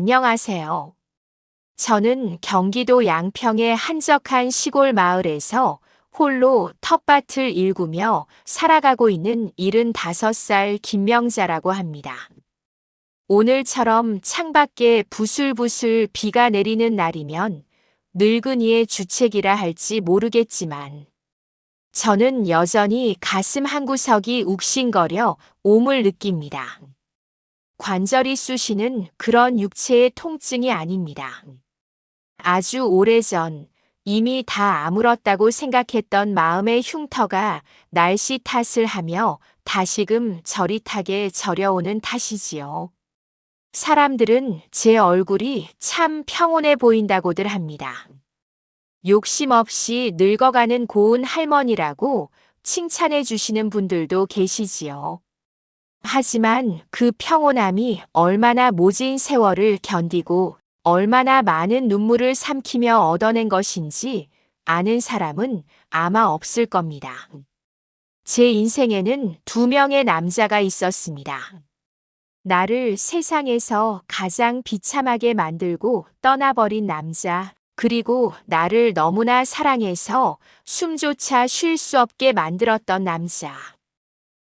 안녕하세요. 저는 경기도 양평의 한적한 시골 마을에서 홀로 텃밭을 일구며 살아가고 있는 75살 김명자라고 합니다. 오늘처럼 창밖에 부슬부슬 비가 내리는 날이면 늙은이의 주책이라 할지 모르겠지만 저는 여전히 가슴 한구석이 욱신거려 옴을 느낍니다. 관절이 쑤시는 그런 육체의 통증이 아닙니다. 아주 오래전 이미 다 아물었다고 생각했던 마음의 흉터가 날씨 탓을 하며 다시금 저릿하게 저려오는 탓이지요. 사람들은 제 얼굴이 참 평온해 보인다고들 합니다. 욕심 없이 늙어가는 고운 할머니라고 칭찬해 주시는 분들도 계시지요. 하지만 그 평온함이 얼마나 모진 세월을 견디고 얼마나 많은 눈물을 삼키며 얻어낸 것인지 아는 사람은 아마 없을 겁니다. 제 인생에는 2명의 남자가 있었습니다. 나를 세상에서 가장 비참하게 만들고 떠나버린 남자, 그리고 나를 너무나 사랑해서 숨조차 쉴 수 없게 만들었던 남자.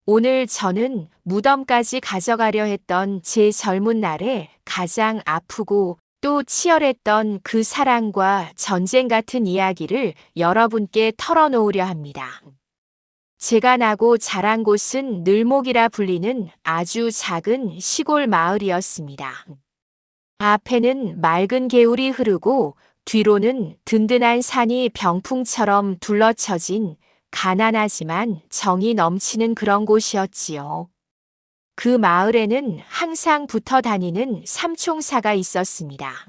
오늘 저는 무덤까지 가져가려 했던 제 젊은 날에 가장 아프고 또 치열했던 그 사랑과 전쟁 같은 이야기를 여러분께 털어놓으려 합니다. 제가 나고 자란 곳은 늘목이라 불리는 아주 작은 시골 마을이었습니다. 앞에는 맑은 개울이 흐르고 뒤로는 든든한 산이 병풍처럼 둘러쳐진 가난하지만 정이 넘치는 그런 곳이었지요. 그 마을에는 항상 붙어 다니는 삼총사가 있었습니다.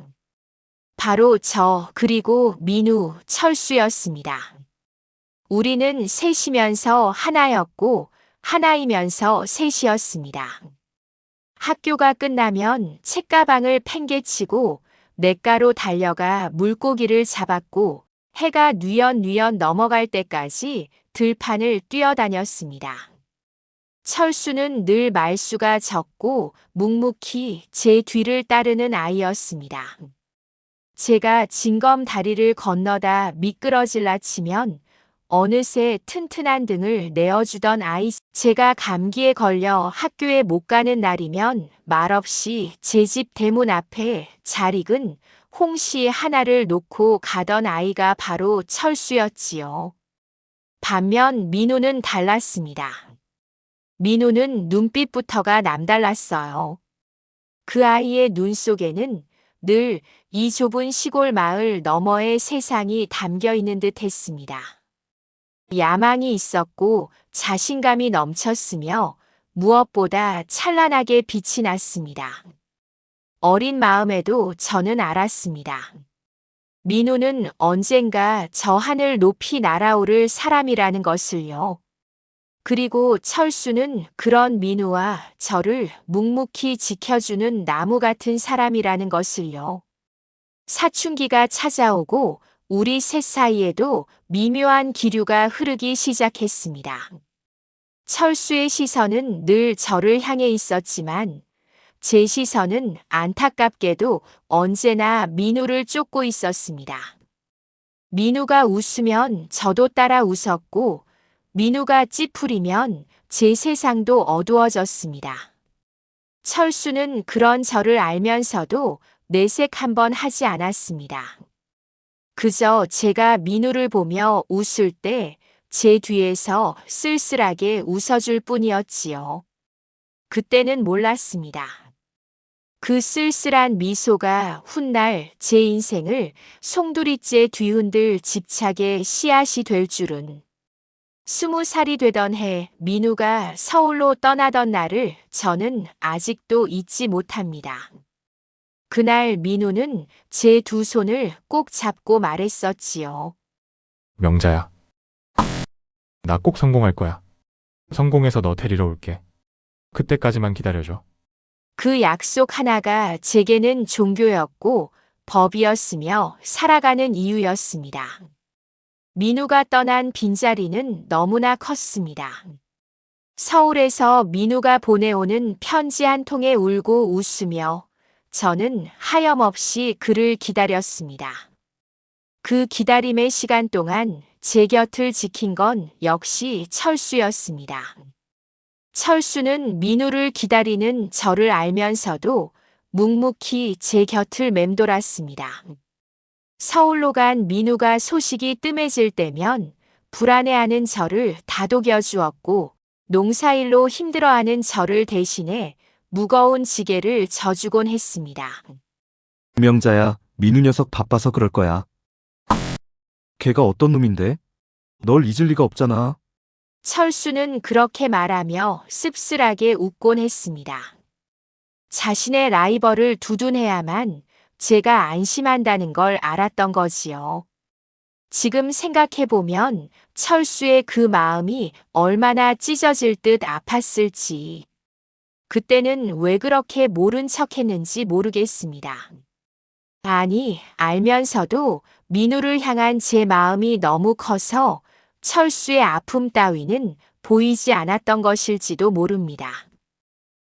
바로 저 그리고 민우, 철수였습니다. 우리는 셋이면서 하나였고 하나이면서 셋이었습니다. 학교가 끝나면 책가방을 팽개치고 냇가로 달려가 물고기를 잡았고 해가 뉘엿뉘엿 넘어갈 때까지 들판을 뛰어다녔습니다. 철수는 늘 말수가 적고 묵묵히 제 뒤를 따르는 아이였습니다. 제가 징검 다리를 건너다 미끄러질라 치면 어느새 튼튼한 등을 내어주던 아이, 제가 감기에 걸려 학교에 못 가는 날이면 말없이 제 집 대문 앞에 잘 익은 홍시 하나를 놓고 가던 아이가 바로 철수였지요. 반면 민우는 달랐습니다. 민우는 눈빛부터가 남달랐어요. 그 아이의 눈 속에는 늘 이 좁은 시골 마을 너머의 세상이 담겨 있는 듯 했습니다. 야망이 있었고 자신감이 넘쳤으며 무엇보다 찬란하게 빛이 났습니다. 어린 마음에도 저는 알았습니다. 민우는 언젠가 저 하늘 높이 날아오를 사람이라는 것을요. 그리고 철수는 그런 민우와 저를 묵묵히 지켜주는 나무 같은 사람이라는 것을요. 사춘기가 찾아오고 우리 셋 사이에도 미묘한 기류가 흐르기 시작했습니다. 철수의 시선은 늘 저를 향해 있었지만 제 시선은 안타깝게도 언제나 민우를 쫓고 있었습니다. 민우가 웃으면 저도 따라 웃었고 민우가 찌푸리면 제 세상도 어두워졌습니다. 철수는 그런 저를 알면서도 내색 한번 하지 않았습니다. 그저 제가 민우를 보며 웃을 때 제 뒤에서 쓸쓸하게 웃어줄 뿐이었지요. 그때는 몰랐습니다. 그 쓸쓸한 미소가 훗날 제 인생을 송두리째 뒤흔들 집착의 씨앗이 될 줄은. 20살이 되던 해 민우가 서울로 떠나던 날을 저는 아직도 잊지 못합니다. 그날 민우는 제 2 손을 꼭 잡고 말했었지요. 명자야. 나 꼭 성공할 거야. 성공해서 너 데리러 올게. 그때까지만 기다려줘. 그 약속 하나가 제게는 종교였고 법이었으며 살아가는 이유였습니다. 민우가 떠난 빈자리는 너무나 컸습니다. 서울에서 민우가 보내오는 편지 한 통에 울고 웃으며 저는 하염없이 그를 기다렸습니다. 그 기다림의 시간 동안 제 곁을 지킨 건 역시 철수였습니다. 철수는 민우를 기다리는 저를 알면서도 묵묵히 제 곁을 맴돌았습니다. 서울로 간 민우가 소식이 뜸해질 때면 불안해하는 저를 다독여 주었고, 농사일로 힘들어하는 저를 대신해 무거운 지게를 져주곤 했습니다. 명자야, 민우 녀석 바빠서 그럴 거야. 걔가 어떤 놈인데? 널 잊을 리가 없잖아. 철수는 그렇게 말하며 씁쓸하게 웃곤 했습니다. 자신의 라이벌을 두둔해야만 제가 안심한다는 걸 알았던 거지요. 지금 생각해보면 철수의 그 마음이 얼마나 찢어질 듯 아팠을지. 그때는 왜 그렇게 모른 척 했는지 모르겠습니다. 아니, 알면서도 민우를 향한 제 마음이 너무 커서 철수의 아픔 따위는 보이지 않았던 것일지도 모릅니다.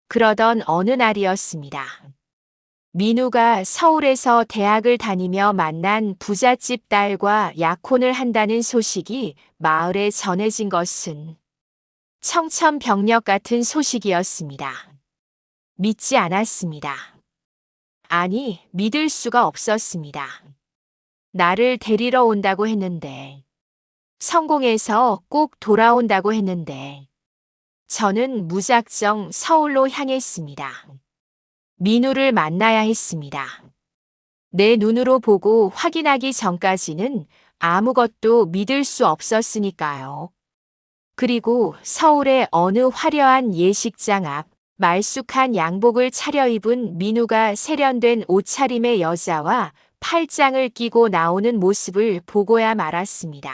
그러던 어느 날이었습니다. 민우가 서울에서 대학을 다니며 만난 부잣집 딸과 약혼을 한다는 소식이 마을에 전해진 것은 청천벽력 같은 소식이었습니다. 믿지 않았습니다. 아니, 믿을 수가 없었습니다. 나를 데리러 온다고 했는데, 성공해서 꼭 돌아온다고 했는데, 저는 무작정 서울로 향했습니다. 민우를 만나야 했습니다. 내 눈으로 보고 확인하기 전까지는 아무것도 믿을 수 없었으니까요. 그리고 서울의 어느 화려한 예식장 앞, 말쑥한 양복을 차려입은 민우가 세련된 옷차림의 여자와 팔짱을 끼고 나오는 모습을 보고야 말았습니다.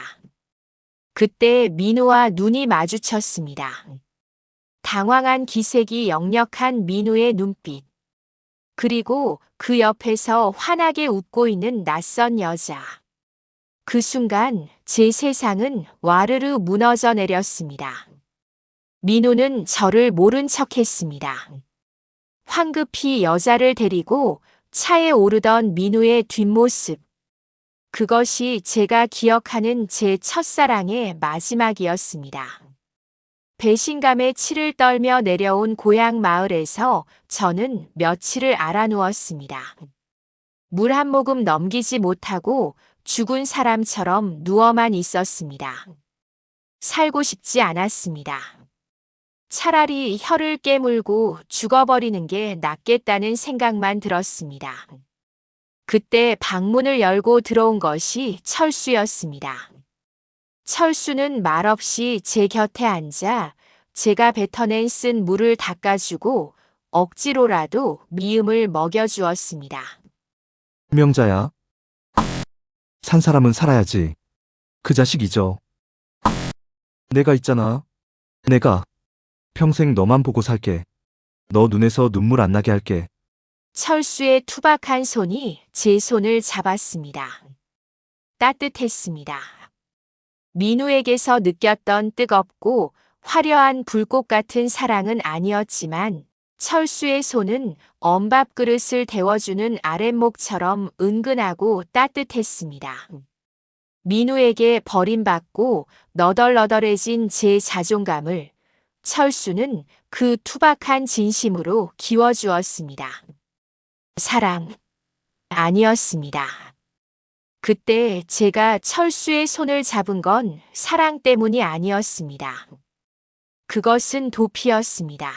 그때 민우와 눈이 마주쳤습니다. 당황한 기색이 역력한 민우의 눈빛. 그리고 그 옆에서 환하게 웃고 있는 낯선 여자. 그 순간 제 세상은 와르르 무너져 내렸습니다. 민우는 저를 모른 척했습니다. 황급히 여자를 데리고 차에 오르던 민우의 뒷모습. 그것이 제가 기억하는 제 첫사랑의 마지막이었습니다. 배신감에 치를 떨며 내려온 고향 마을에서 저는 며칠을 알아누웠습니다. 물 한 모금 넘기지 못하고 죽은 사람처럼 누워만 있었습니다. 살고 싶지 않았습니다. 차라리 혀를 깨물고 죽어버리는 게 낫겠다는 생각만 들었습니다. 그때 방문을 열고 들어온 것이 철수였습니다. 철수는 말없이 제 곁에 앉아 제가 뱉어낸 쓴 물을 닦아주고 억지로라도 미음을 먹여주었습니다. 명자야. 산 사람은 살아야지. 그 자식 잊어. 내가 있잖아. 내가 평생 너만 보고 살게. 너 눈에서 눈물 안 나게 할게. 철수의 투박한 손이 제 손을 잡았습니다. 따뜻했습니다. 민우에게서 느꼈던 뜨겁고 화려한 불꽃 같은 사랑은 아니었지만 철수의 손은 언밥 그릇을 데워주는 아랫목처럼 은근하고 따뜻했습니다. 민우에게 버림받고 너덜너덜해진 제 자존감을 철수는 그 투박한 진심으로 기워주었습니다. 사랑 아니었습니다. 그때 제가 철수의 손을 잡은 건 사랑 때문이 아니었습니다. 그것은 도피였습니다.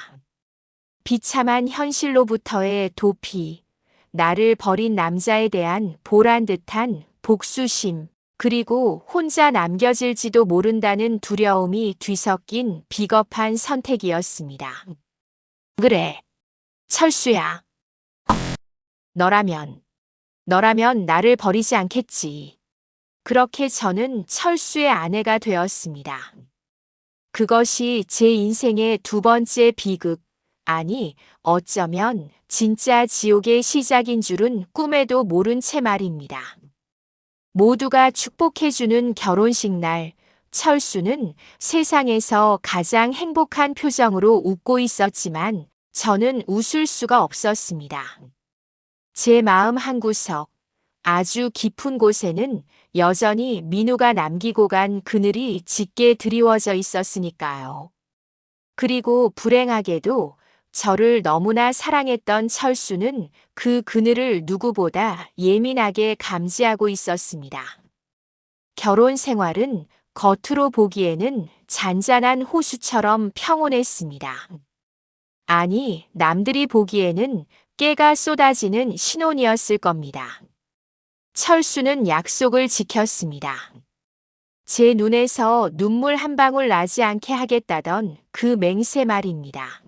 비참한 현실로부터의 도피, 나를 버린 남자에 대한 보란 듯한 복수심, 그리고 혼자 남겨질지도 모른다는 두려움이 뒤섞인 비겁한 선택이었습니다. 그래, 철수야. 너라면 나를 버리지 않겠지. 그렇게 저는 철수의 아내가 되었습니다. 그것이 제 인생의 두 번째 비극, 아니, 어쩌면 진짜 지옥의 시작인 줄은 꿈에도 모른 채 말입니다. 모두가 축복해주는 결혼식 날, 철수는 세상에서 가장 행복한 표정으로 웃고 있었지만 저는 웃을 수가 없었습니다. 제 마음 한구석, 아주 깊은 곳에는 여전히 민우가 남기고 간 그늘이 짙게 드리워져 있었으니까요. 그리고 불행하게도 저를 너무나 사랑했던 철수는 그 그늘을 누구보다 예민하게 감지하고 있었습니다. 결혼 생활은 겉으로 보기에는 잔잔한 호수처럼 평온했습니다. 아니, 남들이 보기에는 깨가 쏟아지는 신혼이었을 겁니다. 철수는 약속을 지켰습니다. 제 눈에서 눈물 한 방울 나지 않게 하겠다던 그 맹세 말입니다.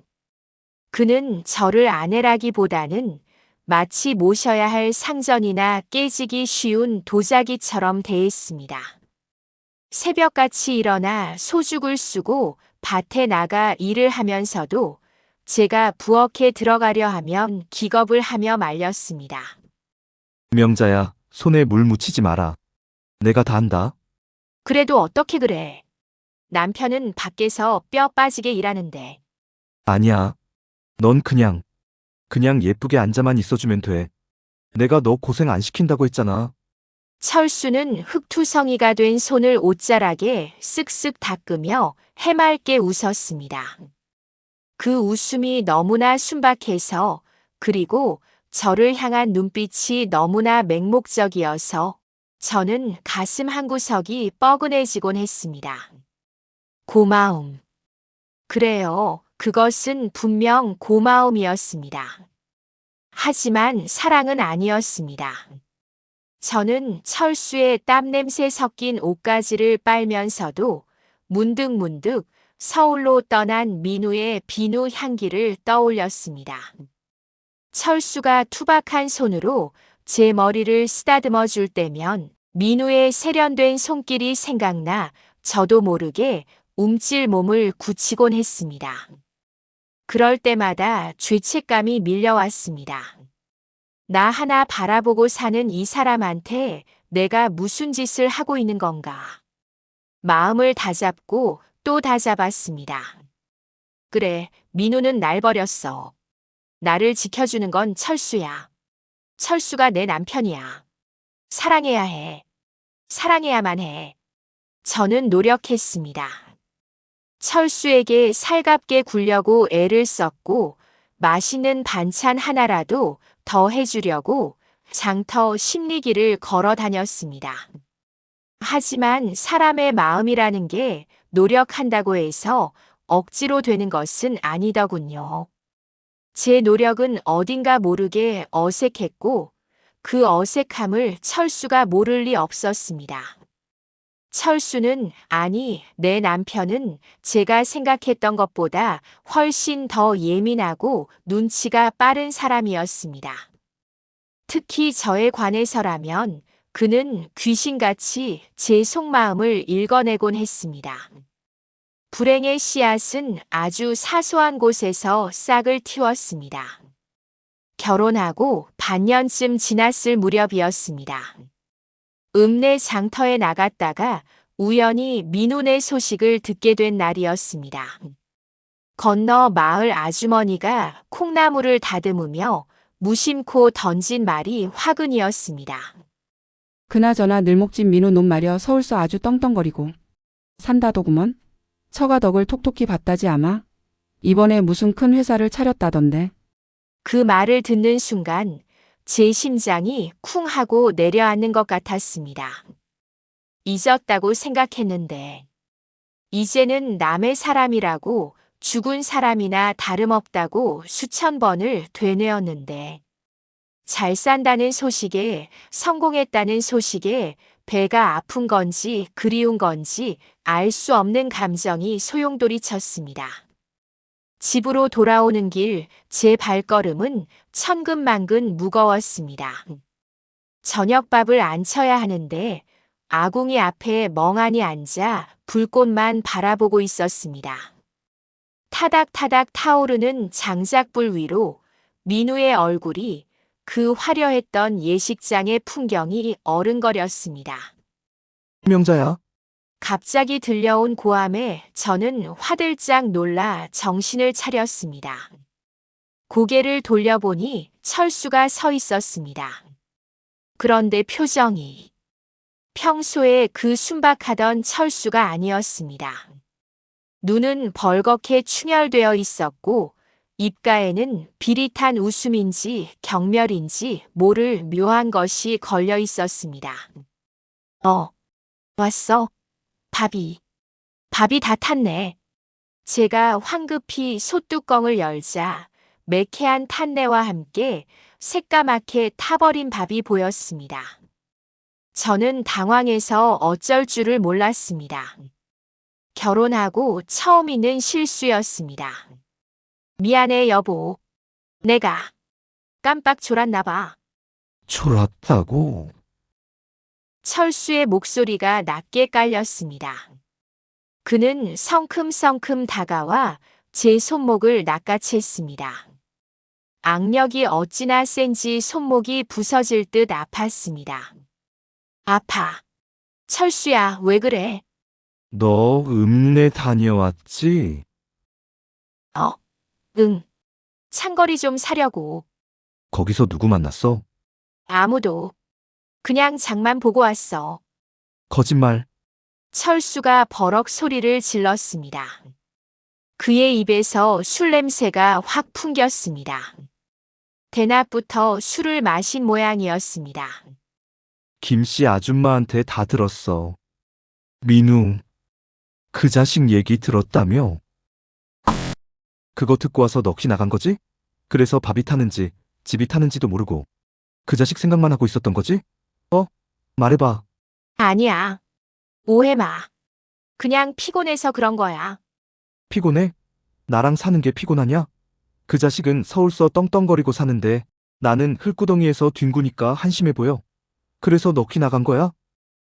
그는 저를 아내라기보다는 마치 모셔야 할 상전이나 깨지기 쉬운 도자기처럼 대했습니다. 새벽같이 일어나 소죽을 쓰고 밭에 나가 일을 하면서도 제가 부엌에 들어가려 하면 기겁을 하며 말렸습니다. 명자야, 손에 물 묻히지 마라. 내가 다 한다. 그래도 어떻게 그래? 남편은 밖에서 뼈 빠지게 일하는데. 아니야. 넌 그냥 예쁘게 앉아만 있어주면 돼. 내가 너 고생 안 시킨다고 했잖아. 철수는 흙투성이가 된 손을 옷자락에 쓱쓱 닦으며 해맑게 웃었습니다. 그 웃음이 너무나 순박해서, 그리고 저를 향한 눈빛이 너무나 맹목적이어서 저는 가슴 한구석이 뻐근해지곤 했습니다. 고마움. 그래요. 그것은 분명 고마움이었습니다. 하지만 사랑은 아니었습니다. 저는 철수의 땀냄새 섞인 옷가지를 빨면서도 문득문득 서울로 떠난 민우의 비누 향기를 떠올렸습니다. 철수가 투박한 손으로 제 머리를 쓰다듬어 줄 때면 민우의 세련된 손길이 생각나 저도 모르게 움찔 몸을 굳히곤 했습니다. 그럴 때마다 죄책감이 밀려왔습니다. 나 하나 바라보고 사는 이 사람한테 내가 무슨 짓을 하고 있는 건가. 마음을 다잡고 또 다잡았습니다. 그래, 민우는 날 버렸어. 나를 지켜주는 건 철수야. 철수가 내 남편이야. 사랑해야 해. 사랑해야만 해. 저는 노력했습니다. 철수에게 살갑게 굴려고 애를 썼고 맛있는 반찬 하나라도 더 해주려고 장터 심리기를 걸어 다녔습니다. 하지만 사람의 마음이라는 게 노력한다고 해서 억지로 되는 것은 아니더군요. 제 노력은 어딘가 모르게 어색했고 그 어색함을 철수가 모를 리 없었습니다. 철수는, 아니, 내 남편은 제가 생각했던 것보다 훨씬 더 예민하고 눈치가 빠른 사람이었습니다. 특히 저에 관해서라면 그는 귀신같이 제 속마음을 읽어내곤 했습니다. 불행의 씨앗은 아주 사소한 곳에서 싹을 틔웠습니다. 결혼하고 반년쯤 지났을 무렵이었습니다. 읍내 장터에 나갔다가 우연히 민우네 소식을 듣게 된 날이었습니다. 건너 마을 아주머니가 콩나물을 다듬으며 무심코 던진 말이 화근이었습니다. 그나저나 늘목진 민우 놈 말여 서울서 아주 떵떵거리고 산다더구먼. 처가 덕을 톡톡히 봤다지 아마. 이번에 무슨 큰 회사를 차렸다던데. 그 말을 듣는 순간 제 심장이 쿵 하고 내려앉는 것 같았습니다. 잊었다고 생각했는데 이제는 남의 사람이라고 죽은 사람이나 다름없다고 수천 번을 되뇌었는데 잘 산다는 소식에, 성공했다는 소식에 배가 아픈 건지 그리운 건지 알 수 없는 감정이 소용돌이 쳤습니다. 집으로 돌아오는 길 제 발걸음은 천근만근 무거웠습니다. 저녁밥을 안 쳐야 하는데 아궁이 앞에 멍하니 앉아 불꽃만 바라보고 있었습니다. 타닥타닥 타오르는 장작불 위로 민우의 얼굴이, 그 화려했던 예식장의 풍경이 어른거렸습니다. 명자야, 갑자기 들려온 고함에 저는 화들짝 놀라 정신을 차렸습니다. 고개를 돌려보니 철수가 서 있었습니다. 그런데 표정이 평소에 그 순박하던 철수가 아니었습니다. 눈은 벌겋게 충혈되어 있었고 입가에는 비릿한 웃음인지 경멸인지 모를 묘한 것이 걸려 있었습니다. 왔어? 밥이 다 탔네. 제가 황급히 솥뚜껑을 열자 매캐한 탄내와 함께 새까맣게 타버린 밥이 보였습니다. 저는 당황해서 어쩔 줄을 몰랐습니다. 결혼하고 처음 있는 실수였습니다. 미안해, 여보. 내가 깜빡 졸았나 봐. 졸았다고? 철수의 목소리가 낮게 깔렸습니다. 그는 성큼성큼 다가와 제 손목을 낚아챘습니다. 악력이 어찌나 센지 손목이 부서질 듯 아팠습니다. 아파. 철수야, 왜 그래? 너 읍내 다녀왔지? 응. 창거리 좀 사려고. 거기서 누구 만났어? 아무도. 그냥 장만 보고 왔어. 거짓말. 철수가 버럭 소리를 질렀습니다. 그의 입에서 술 냄새가 확 풍겼습니다. 대낮부터 술을 마신 모양이었습니다. 김씨 아줌마한테 다 들었어. 민우, 그 자식 얘기 들었다며? 그거 듣고 와서 넋이 나간 거지? 그래서 밥이 타는지 집이 타는지도 모르고 그 자식 생각만 하고 있었던 거지? 말해봐. 아니야. 오해 마. 그냥 피곤해서 그런 거야. 피곤해? 나랑 사는 게 피곤하냐? 그 자식은 서울서 떵떵거리고 사는데 나는 흙구덩이에서 뒹구니까 한심해 보여. 그래서 넋이 나간 거야?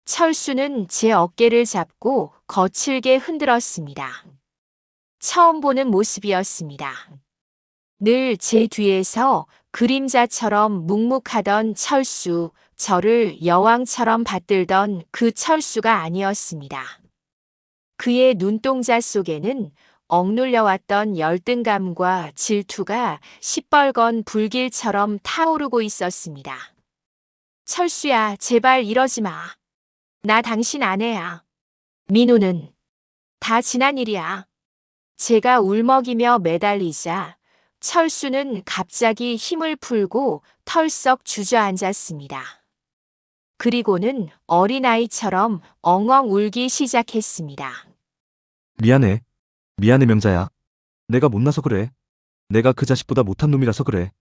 철수는 제 어깨를 잡고 거칠게 흔들었습니다. 처음 보는 모습이었습니다. 늘 제 뒤에서 그림자처럼 묵묵하던 철수, 저를 여왕처럼 받들던 그 철수가 아니었습니다. 그의 눈동자 속에는 억눌려왔던 열등감과 질투가 시뻘건 불길처럼 타오르고 있었습니다. 철수야, 제발 이러지 마. 나 당신 아내야. 민우는 다 지난 일이야. 제가 울먹이며 매달리자 철수는 갑자기 힘을 풀고 털썩 주저앉았습니다. 그리고는 어린아이처럼 엉엉 울기 시작했습니다. 미안해. 미안해, 명자야. 내가 못나서 그래. 내가 그 자식보다 못한 놈이라서 그래.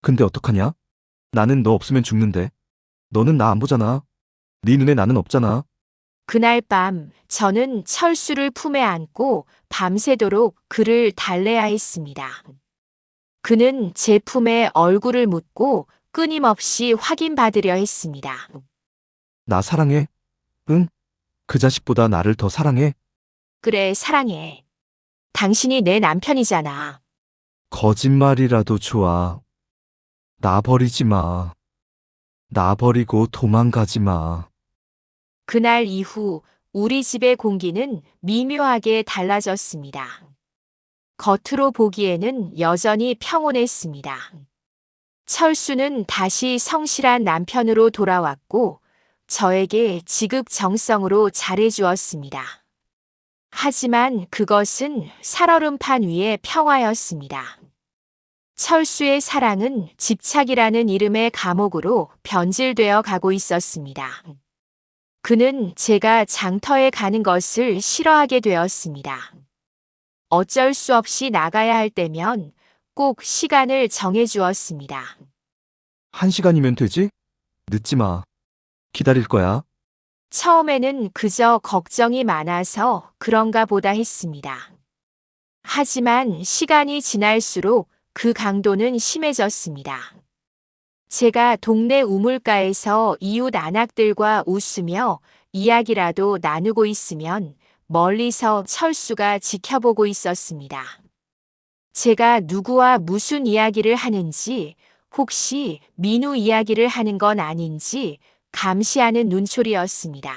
근데 어떡하냐? 나는 너 없으면 죽는데. 너는 나 안 보잖아. 네 눈에 나는 없잖아. 그날 밤 저는 철수를 품에 안고 밤새도록 그를 달래야 했습니다. 그는 제 품에 얼굴을 묻고 끊임없이 확인받으려 했습니다. 나 사랑해? 응? 그 자식보다 나를 더 사랑해? 그래, 사랑해. 당신이 내 남편이잖아. 거짓말이라도 좋아. 나 버리지 마. 나 버리고 도망가지 마. 그날 이후 우리 집의 공기는 미묘하게 달라졌습니다. 겉으로 보기에는 여전히 평온했습니다. 철수는 다시 성실한 남편으로 돌아왔고 저에게 지극정성으로 잘해주었습니다. 하지만 그것은 살얼음판 위의 평화였습니다. 철수의 사랑은 집착이라는 이름의 감옥으로 변질되어 가고 있었습니다. 그는 제가 장터에 가는 것을 싫어하게 되었습니다. 어쩔 수 없이 나가야 할 때면 꼭 시간을 정해주었습니다. 1시간이면 되지? 늦지 마. 기다릴 거야. 처음에는 그저 걱정이 많아서 그런가 보다 했습니다. 하지만 시간이 지날수록 그 강도는 심해졌습니다. 제가 동네 우물가에서 이웃 안악들과 웃으며 이야기라도 나누고 있으면 멀리서 철수가 지켜보고 있었습니다. 제가 누구와 무슨 이야기를 하는지, 혹시 민우 이야기를 하는 건 아닌지 감시하는 눈초리였습니다.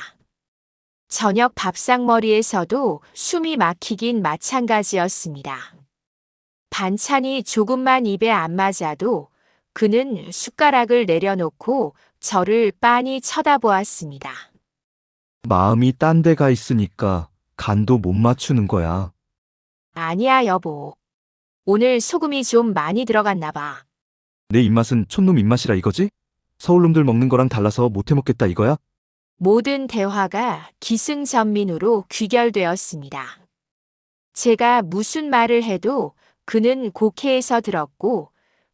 저녁 밥상머리에서도 숨이 막히긴 마찬가지였습니다. 반찬이 조금만 입에 안 맞아도 그는 숟가락을 내려놓고 저를 빤히 쳐다보았습니다. 마음이 딴 데가 있으니까 간도 못 맞추는 거야. 아니야, 여보. 오늘 소금이 좀 많이 들어갔나 봐. 내 입맛은 촌놈 입맛이라 이거지? 서울놈들 먹는 거랑 달라서 못해 먹겠다 이거야? 모든 대화가 기승전민으로 귀결되었습니다. 제가 무슨 말을 해도 그는 곡해해서 들었고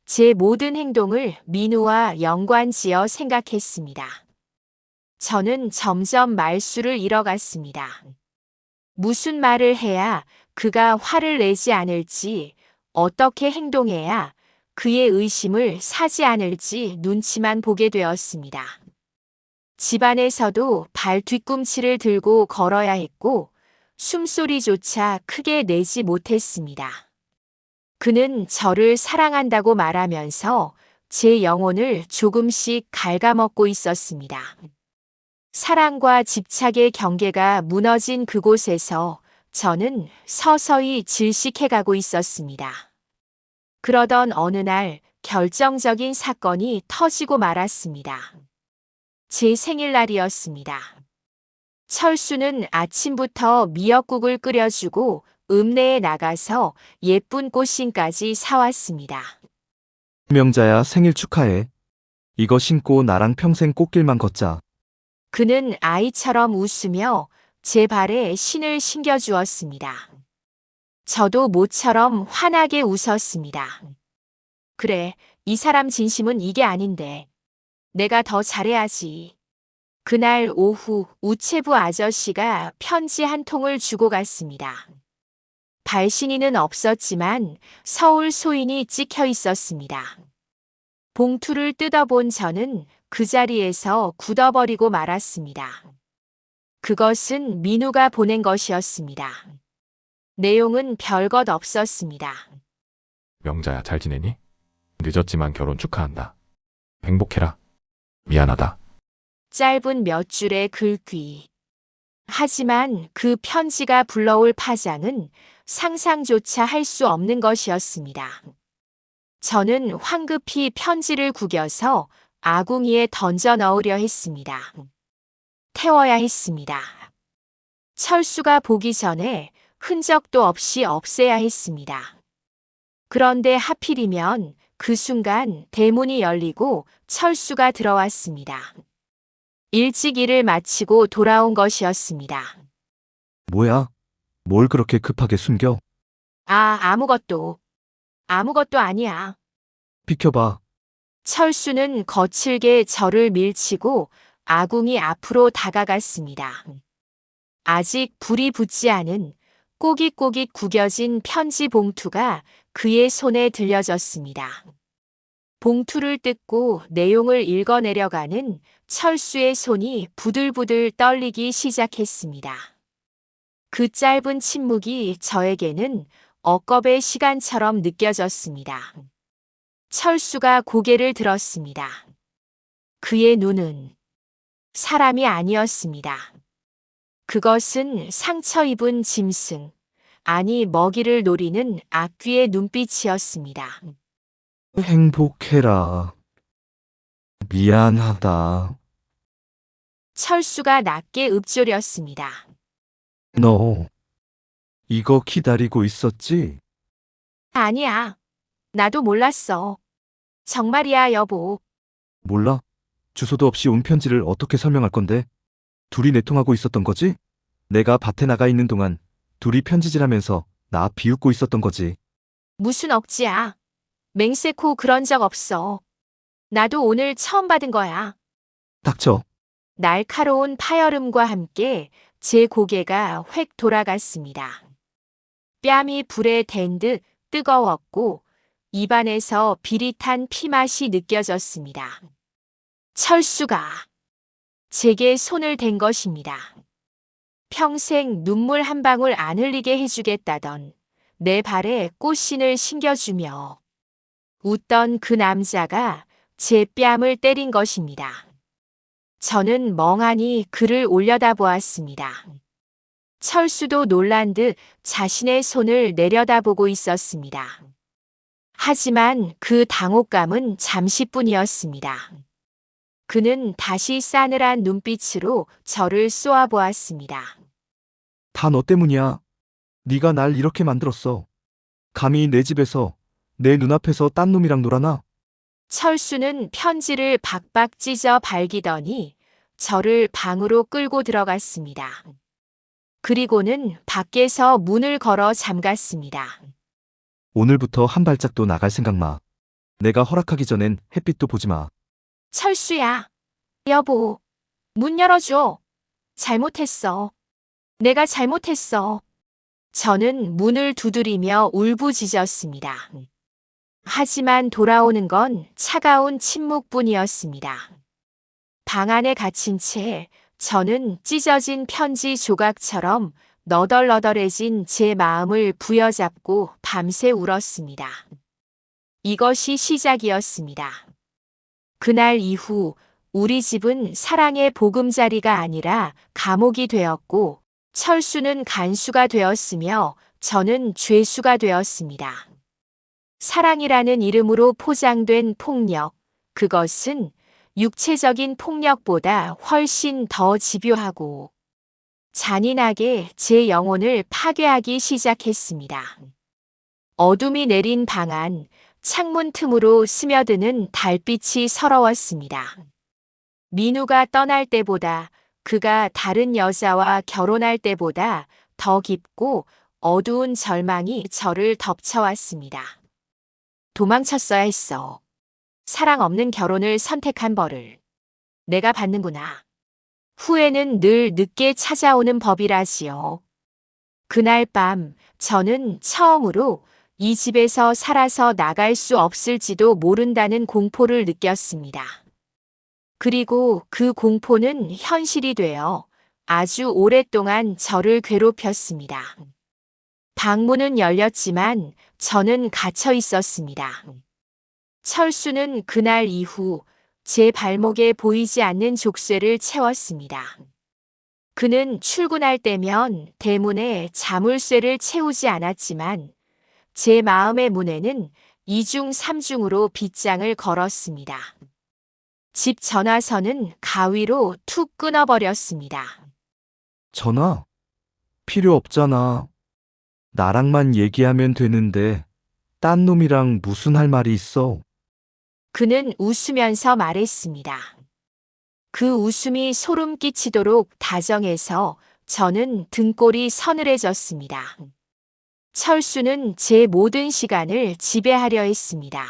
제 모든 행동을 민우와 연관지어 생각했습니다. 저는 점점 말수를 잃어갔습니다. 무슨 말을 해야 그가 화를 내지 않을지, 어떻게 행동해야 그의 의심을 사지 않을지 눈치만 보게 되었습니다. 집안에서도 발 뒤꿈치를 들고 걸어야 했고 숨소리조차 크게 내지 못했습니다. 그는 저를 사랑한다고 말하면서 제 영혼을 조금씩 갉아먹고 있었습니다. 사랑과 집착의 경계가 무너진 그곳에서 저는 서서히 질식해가고 있었습니다. 그러던 어느 날 결정적인 사건이 터지고 말았습니다. 제 생일날이었습니다. 철수는 아침부터 미역국을 끓여주고 읍내에 나가서 예쁜 꽃신까지 사왔습니다. 명자야, 생일 축하해. 이거 신고 나랑 평생 꽃길만 걷자. 그는 아이처럼 웃으며 제 발에 신을 신겨주었습니다. 저도 모처럼 환하게 웃었습니다. 그래, 이 사람 진심은 이게 아닌데. 내가 더 잘해야지. 그날 오후 우체부 아저씨가 편지 한 통을 주고 갔습니다. 발신인은 없었지만 서울 소인이 찍혀 있었습니다. 봉투를 뜯어본 저는 그 자리에서 굳어버리고 말았습니다. 그것은 민우가 보낸 것이었습니다. 내용은 별것 없었습니다. 명자야, 잘 지내니? 늦었지만 결혼 축하한다. 행복해라. 미안하다. 짧은 몇 줄의 글귀. 하지만 그 편지가 불러올 파장은 상상조차 할 수 없는 것이었습니다. 저는 황급히 편지를 구겨서 아궁이에 던져 넣으려 했습니다. 태워야 했습니다. 철수가 보기 전에 흔적도 없이 없애야 했습니다. 그런데 하필이면 그 순간 대문이 열리고 철수가 들어왔습니다. 일찍 일을 마치고 돌아온 것이었습니다. 뭐야? 뭘 그렇게 급하게 숨겨? 아무것도 아니야. 비켜봐. 철수는 거칠게 저를 밀치고 아궁이 앞으로 다가갔습니다. 아직 불이 붙지 않은 꼬깃꼬깃 구겨진 편지 봉투가 그의 손에 들려졌습니다. 봉투를 뜯고 내용을 읽어내려가는 철수의 손이 부들부들 떨리기 시작했습니다. 그 짧은 침묵이 저에게는 억겁의 시간처럼 느껴졌습니다. 철수가 고개를 들었습니다. 그의 눈은 사람이 아니었습니다. 그것은 상처 입은 짐승, 아니 먹이를 노리는 악귀의 눈빛이었습니다. 행복해라. 미안하다. 철수가 낮게 읊조렸습니다. 너 이거 기다리고 있었지? 아니야. 나도 몰랐어. 정말이야, 여보. 몰라? 주소도 없이 온 편지를 어떻게 설명할 건데? 둘이 내통하고 있었던 거지? 내가 밭에 나가 있는 동안 둘이 편지질하면서 나 비웃고 있었던 거지. 무슨 억지야. 맹세코 그런 적 없어. 나도 오늘 처음 받은 거야. 닥쳐. 날카로운 파열음과 함께 제 고개가 획 돌아갔습니다. 뺨이 불에 댄 듯 뜨거웠고 입안에서 비릿한 피맛이 느껴졌습니다. 철수가 제게 손을 댄 것입니다. 평생 눈물 한 방울 안 흘리게 해주겠다던 내 발에 꽃신을 신겨주며 웃던 그 남자가 제 뺨을 때린 것입니다. 저는 멍하니 그를 올려다보았습니다. 철수도 놀란 듯 자신의 손을 내려다보고 있었습니다. 하지만 그 당혹감은 잠시뿐이었습니다. 그는 다시 싸늘한 눈빛으로 저를 쏘아보았습니다. 다 너 때문이야. 네가 날 이렇게 만들었어. 감히 내 집에서 내 눈앞에서 딴 놈이랑 놀아나? 철수는 편지를 박박 찢어 발기더니 저를 방으로 끌고 들어갔습니다. 그리고는 밖에서 문을 걸어 잠갔습니다. 오늘부터 한 발짝도 나갈 생각 마. 내가 허락하기 전엔 햇빛도 보지 마. 철수야, 여보, 문 열어줘. 잘못했어. 내가 잘못했어. 저는 문을 두드리며 울부짖었습니다. 하지만 돌아오는 건 차가운 침묵뿐이었습니다. 방 안에 갇힌 채 저는 찢어진 편지 조각처럼 너덜너덜해진 제 마음을 부여잡고 밤새 울었습니다. 이것이 시작이었습니다. 그날 이후 우리 집은 사랑의 보금자리가 아니라 감옥이 되었고 철수는 간수가 되었으며 저는 죄수가 되었습니다. 사랑이라는 이름으로 포장된 폭력, 그것은 육체적인 폭력보다 훨씬 더 집요하고 잔인하게 제 영혼을 파괴하기 시작했습니다. 어둠이 내린 방 안, 창문 틈으로 스며드는 달빛이 서러웠습니다. 민우가 떠날 때보다, 그가 다른 여자와 결혼할 때보다 더 깊고 어두운 절망이 저를 덮쳐왔습니다. 도망쳤어야 했어. 사랑 없는 결혼을 선택한 벌을 내가 받는구나. 후회는 늘 늦게 찾아오는 법이라지요. 그날 밤 저는 처음으로 이 집에서 살아서 나갈 수 없을지도 모른다는 공포를 느꼈습니다. 그리고 그 공포는 현실이 되어 아주 오랫동안 저를 괴롭혔습니다. 방문은 열렸지만 저는 갇혀 있었습니다. 철수는 그날 이후 제 발목에 보이지 않는 족쇄를 채웠습니다. 그는 출근할 때면 대문에 자물쇠를 채우지 않았지만 제 마음의 문에는 2중 3중으로 빗장을 걸었습니다. 집 전화선은 가위로 툭 끊어버렸습니다. 전화? 필요 없잖아. 나랑만 얘기하면 되는데 딴 놈이랑 무슨 할 말이 있어? 그는 웃으면서 말했습니다. 그 웃음이 소름 끼치도록 다정해서 저는 등골이 서늘해졌습니다. 철수는 제 모든 시간을 지배하려 했습니다.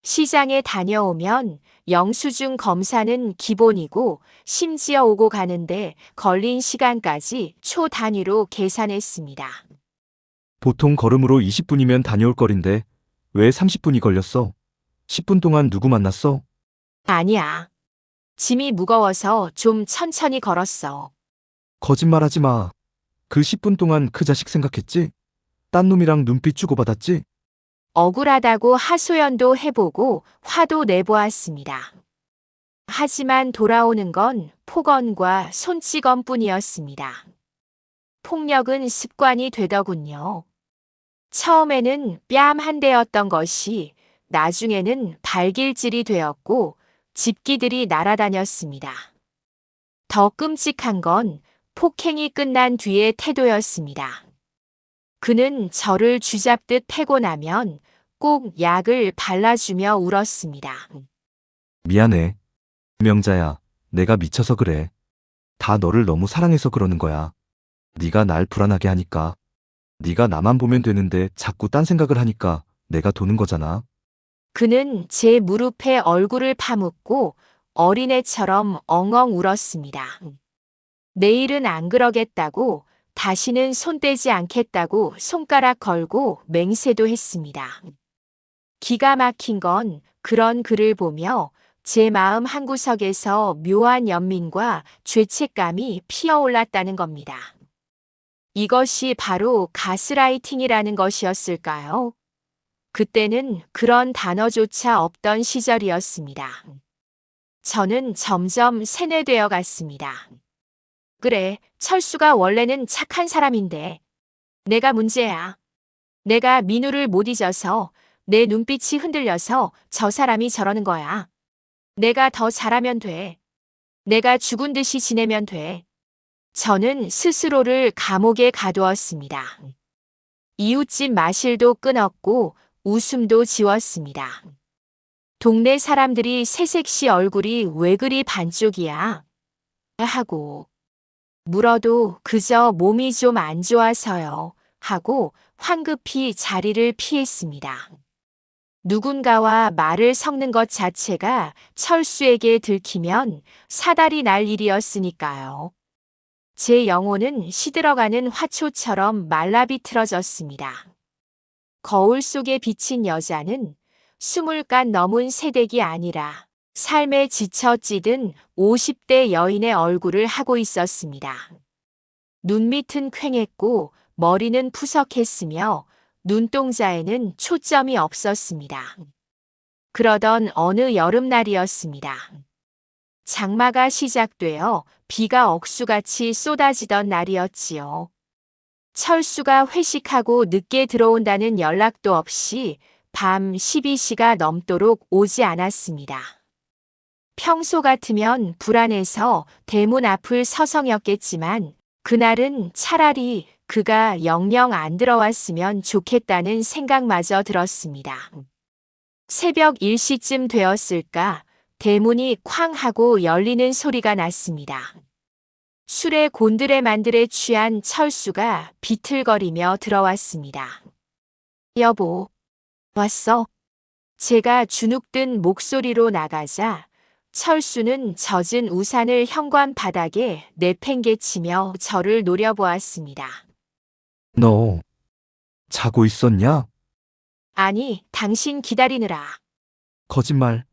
시장에 다녀오면 영수증 검사는 기본이고 심지어 오고 가는데 걸린 시간까지 초 단위로 계산했습니다. 보통 걸음으로 20분이면 다녀올 거리인데 왜 30분이 걸렸어? 10분 동안 누구 만났어? 아니야. 짐이 무거워서 좀 천천히 걸었어. 거짓말하지 마. 그 10분 동안 그 자식 생각했지? 딴 놈이랑 눈빛 주고받았지? 억울하다고 하소연도 해보고 화도 내보았습니다. 하지만 돌아오는 건 폭언과 손찌검뿐이었습니다. 폭력은 습관이 되더군요. 처음에는 뺨 한 대였던 것이 나중에는 발길질이 되었고 집기들이 날아다녔습니다. 더 끔찍한 건 폭행이 끝난 뒤의 태도였습니다. 그는 저를 쥐잡듯 패고 나면 꼭 약을 발라주며 울었습니다. 미안해. 명자야, 내가 미쳐서 그래. 다 너를 너무 사랑해서 그러는 거야. 네가 날 불안하게 하니까. 네가 나만 보면 되는데 자꾸 딴 생각을 하니까 내가 도는 거잖아. 그는 제 무릎에 얼굴을 파묻고 어린애처럼 엉엉 울었습니다. 내일은 안 그러겠다고, 다시는 손 떼지 않겠다고 손가락 걸고 맹세도 했습니다. 기가 막힌 건 그런 그를 보며 제 마음 한구석에서 묘한 연민과 죄책감이 피어올랐다는 겁니다. 이것이 바로 가스라이팅이라는 것이었을까요? 그때는 그런 단어조차 없던 시절이었습니다. 저는 점점 세뇌되어 갔습니다. 그래, 철수가 원래는 착한 사람인데 내가 문제야. 내가 민우를 못 잊어서 내 눈빛이 흔들려서 저 사람이 저러는 거야. 내가 더 잘하면 돼. 내가 죽은 듯이 지내면 돼. 저는 스스로를 감옥에 가두었습니다. 이웃집 마실도 끊었고 웃음도 지웠습니다. 동네 사람들이 새색시 얼굴이 왜 그리 반쪽이야? 하고 물어도 그저 몸이 좀 안 좋아서요. 하고 황급히 자리를 피했습니다. 누군가와 말을 섞는 것 자체가 철수에게 들키면 사달이 날 일이었으니까요. 제 영혼은 시들어가는 화초처럼 말라비틀어졌습니다. 거울 속에 비친 여자는 20간 넘은 새댁이 아니라 삶에 지쳐 찌든 50대 여인의 얼굴을 하고 있었습니다. 눈밑은 퀭했고 머리는 푸석했으며 눈동자에는 초점이 없었습니다. 그러던 어느 여름날이었습니다. 장마가 시작되어 비가 억수같이 쏟아지던 날이었지요. 철수가 회식하고 늦게 들어온다는 연락도 없이 밤 12시가 넘도록 오지 않았습니다. 평소 같으면 불안해서 대문 앞을 서성였겠지만 그날은 차라리 그가 영영 안 들어왔으면 좋겠다는 생각마저 들었습니다. 새벽 1시쯤 되었을까 대문이 쾅 하고 열리는 소리가 났습니다. 술에 곤드레 만드레 취한 철수가 비틀거리며 들어왔습니다. 여보, 왔어? 제가 주눅든 목소리로 나가자 철수는 젖은 우산을 현관 바닥에 내팽개치며 저를 노려보았습니다. 너 자고 있었냐? 아니, 당신 기다리느라. 거짓말.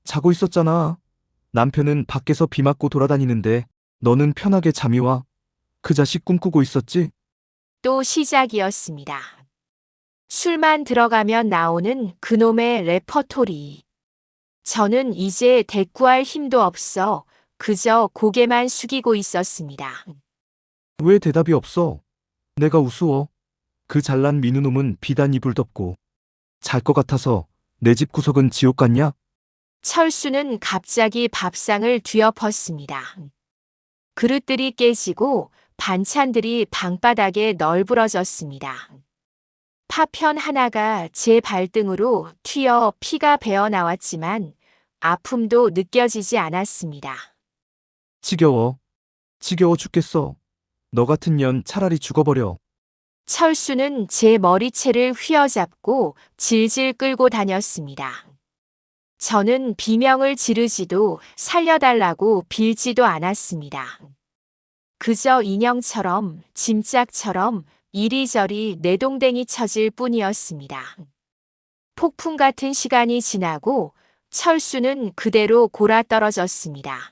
자고 있었잖아. 남편은 밖에서 비 맞고 돌아다니는데 너는 편하게 잠이 와. 그 자식 꿈꾸고 있었지? 또 시작이었습니다. 술만 들어가면 나오는 그놈의 레퍼토리. 저는 이제 대꾸할 힘도 없어 그저 고개만 숙이고 있었습니다. 왜 대답이 없어? 내가 우스워. 그 잘난 민우놈은 비단 이불 덮고 잘 것 같아서 내 집 구석은 지옥 같냐? 철수는 갑자기 밥상을 뒤엎었습니다. 그릇들이 깨지고 반찬들이 방바닥에 널브러졌습니다. 파편 하나가 제 발등으로 튀어 피가 배어 나왔지만 아픔도 느껴지지 않았습니다. 지겨워. 지겨워 죽겠어. 너 같은 년 차라리 죽어버려. 철수는 제 머리채를 휘어잡고 질질 끌고 다녔습니다. 저는 비명을 지르지도 살려달라고 빌지도 않았습니다. 그저 인형처럼 짐짝처럼 이리저리 내동댕이 쳐질 뿐이었습니다. 폭풍 같은 시간이 지나고 철수는 그대로 골아떨어졌습니다.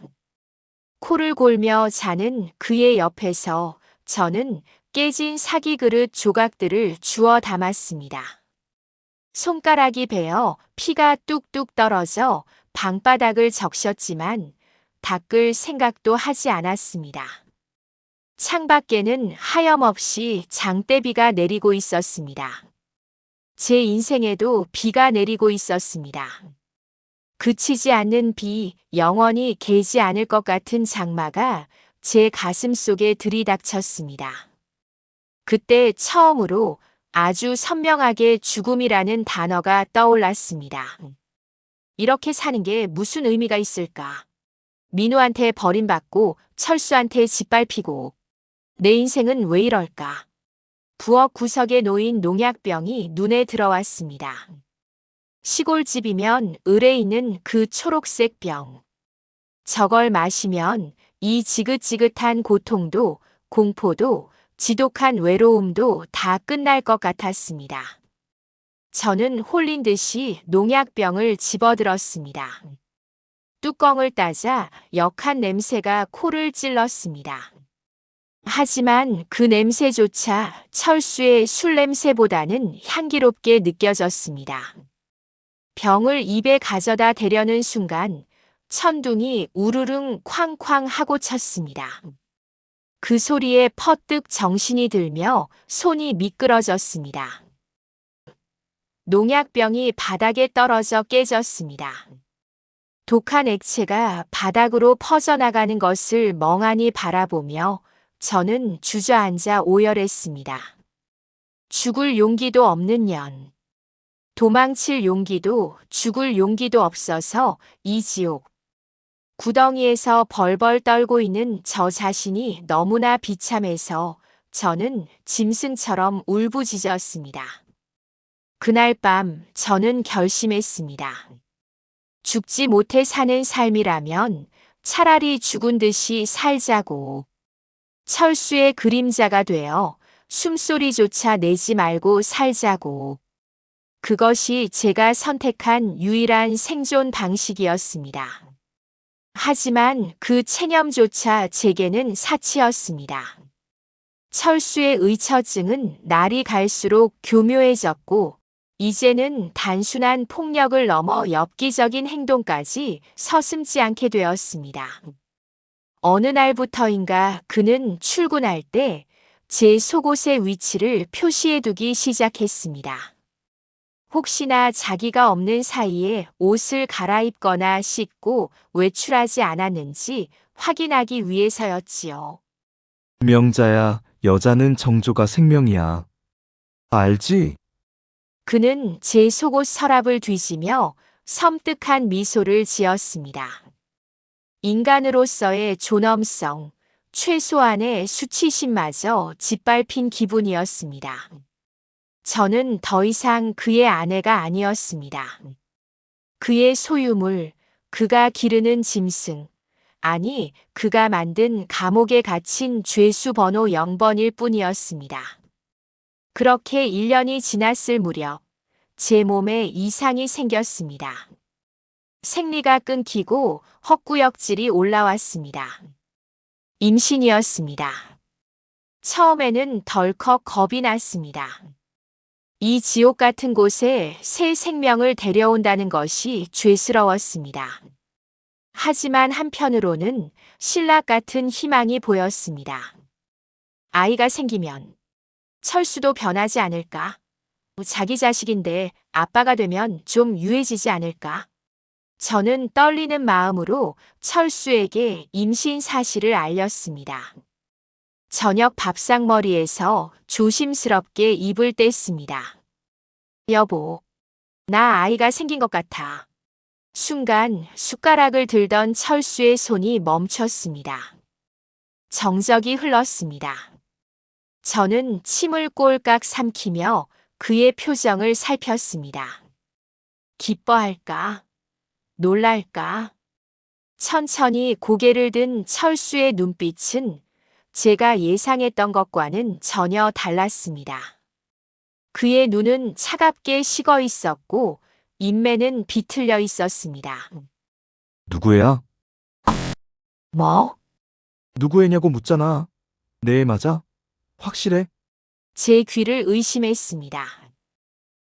코를 골며 자는 그의 옆에서 저는 깨진 사기 그릇 조각들을 주워 담았습니다. 손가락이 베어 피가 뚝뚝 떨어져 방바닥을 적셨지만 닦을 생각도 하지 않았습니다. 창밖에는 하염없이 장대비가 내리고 있었습니다. 제 인생에도 비가 내리고 있었습니다. 그치지 않는 비, 영원히 개지 않을 것 같은 장마가 제 가슴 속에 들이닥쳤습니다. 그때 처음으로 아주 선명하게 죽음이라는 단어가 떠올랐습니다. 이렇게 사는 게 무슨 의미가 있을까? 민우한테 버림받고 철수한테 짓밟히고 내 인생은 왜 이럴까? 부엌 구석에 놓인 농약병이 눈에 들어왔습니다. 시골집이면 을에 있는 그 초록색 병. 저걸 마시면 이 지긋지긋한 고통도 공포도 지독한 외로움도 다 끝날 것 같았습니다. 저는 홀린 듯이 농약병을 집어들었습니다. 뚜껑을 따자 역한 냄새가 코를 찔렀습니다. 하지만 그 냄새조차 철수의 술 냄새보다는 향기롭게 느껴졌습니다. 병을 입에 가져다 대려는 순간 천둥이 우르릉 쾅쾅 하고 쳤습니다. 그 소리에 퍼뜩 정신이 들며 손이 미끄러졌습니다. 농약병이 바닥에 떨어져 깨졌습니다. 독한 액체가 바닥으로 퍼져나가는 것을 멍하니 바라보며 저는 주저앉아 오열했습니다. 죽을 용기도 없는 년. 도망칠 용기도 죽을 용기도 없어서 이 지옥. 구덩이에서 벌벌 떨고 있는 저 자신이 너무나 비참해서 저는 짐승처럼 울부짖었습니다. 그날 밤 저는 결심했습니다. 죽지 못해 사는 삶이라면 차라리 죽은 듯이 살자고. 철수의 그림자가 되어 숨소리조차 내지 말고 살자고. 그것이 제가 선택한 유일한 생존 방식이었습니다. 하지만 그 체념조차 제게는 사치였습니다. 철수의 의처증은 날이 갈수록 교묘해졌고 이제는 단순한 폭력을 넘어 엽기적인 행동까지 서슴지 않게 되었습니다. 어느 날부터인가 그는 출근할 때 제 속옷의 위치를 표시해두기 시작했습니다. 혹시나 자기가 없는 사이에 옷을 갈아입거나 씻고 외출하지 않았는지 확인하기 위해서였지요. 명자야, 여자는 정조가 생명이야. 알지? 그는 제 속옷 서랍을 뒤지며 섬뜩한 미소를 지었습니다. 인간으로서의 존엄성, 최소한의 수치심마저 짓밟힌 기분이었습니다. 저는 더 이상 그의 아내가 아니었습니다. 그의 소유물, 그가 기르는 짐승, 아니 그가 만든 감옥에 갇힌 죄수 번호 0번일 뿐이었습니다. 그렇게 1년이 지났을 무렵 제 몸에 이상이 생겼습니다. 생리가 끊기고 헛구역질이 올라왔습니다. 임신이었습니다. 처음에는 덜컥 겁이 났습니다. 이 지옥 같은 곳에 새 생명을 데려온다는 것이 죄스러웠습니다. 하지만 한편으로는 신락 같은 희망이 보였습니다. 아이가 생기면 철수도 변하지 않을까? 자기 자식인데 아빠가 되면 좀 유해지지 않을까? 저는 떨리는 마음으로 철수에게 임신 사실을 알렸습니다. 저녁 밥상머리에서 조심스럽게 입을 뗐습니다. 여보, 나 아이가 생긴 것 같아. 순간 숟가락을 들던 철수의 손이 멈췄습니다. 정적이 흘렀습니다. 저는 침을 꼴깍 삼키며 그의 표정을 살폈습니다. 기뻐할까? 놀랄까? 천천히 고개를 든 철수의 눈빛은 제가 예상했던 것과는 전혀 달랐습니다. 그의 눈은 차갑게 식어 있었고 인매는 비틀려 있었습니다. 누구애야? 뭐? 누구애냐고 묻잖아. 내 애 맞아? 확실해? 제 귀를 의심했습니다.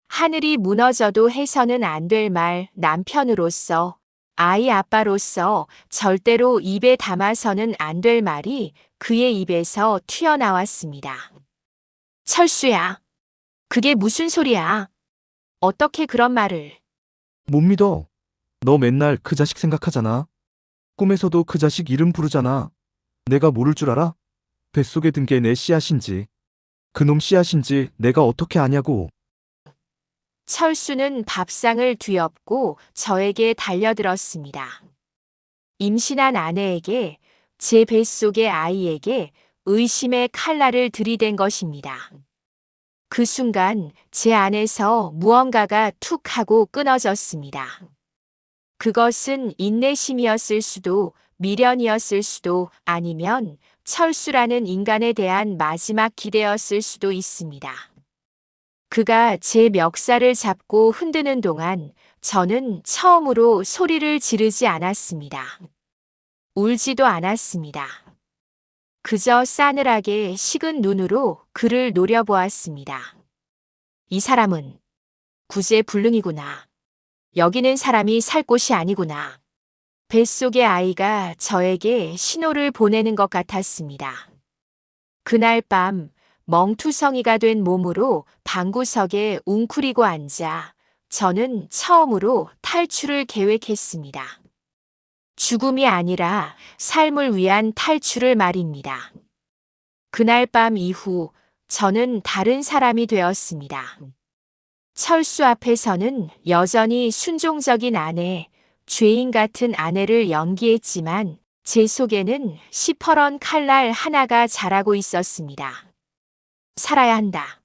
하늘이 무너져도 해서는 안 될 말 남편으로서, 아이 아빠로서 절대로 입에 담아서는 안 될 말이 그의 입에서 튀어나왔습니다. 철수야, 그게 무슨 소리야? 어떻게 그런 말을? 못 믿어. 너 맨날 그 자식 생각하잖아. 꿈에서도 그 자식 이름 부르잖아. 내가 모를 줄 알아? 뱃속에 든 게 내 씨앗인지. 그놈 씨앗인지 내가 어떻게 아냐고. 철수는 밥상을 뒤엎고 저에게 달려들었습니다. 임신한 아내에게, 제 뱃속의 아이에게 의심의 칼날을 들이댄 것입니다. 그 순간 제 안에서 무언가가 툭 하고 끊어졌습니다. 그것은 인내심이었을 수도, 미련이었을 수도, 아니면 철수라는 인간에 대한 마지막 기대였을 수도 있습니다. 그가 제 멱살을 잡고 흔드는 동안 저는 처음으로 소리를 지르지 않았습니다. 울지도 않았습니다. 그저 싸늘하게 식은 눈으로 그를 노려보았습니다. 이 사람은 구제불능이구나. 여기는 사람이 살 곳이 아니구나. 뱃속의 아이가 저에게 신호를 보내는 것 같았습니다. 그날 밤 멍투성이가 된 몸으로 방구석에 웅크리고 앉아 저는 처음으로 탈출을 계획했습니다. 죽음이 아니라 삶을 위한 탈출을 말입니다. 그날 밤 이후 저는 다른 사람이 되었습니다. 철수 앞에서는 여전히 순종적인 아내, 죄인 같은 아내를 연기했지만 제 속에는 시퍼런 칼날 하나가 자라고 있었습니다. 살아야 한다.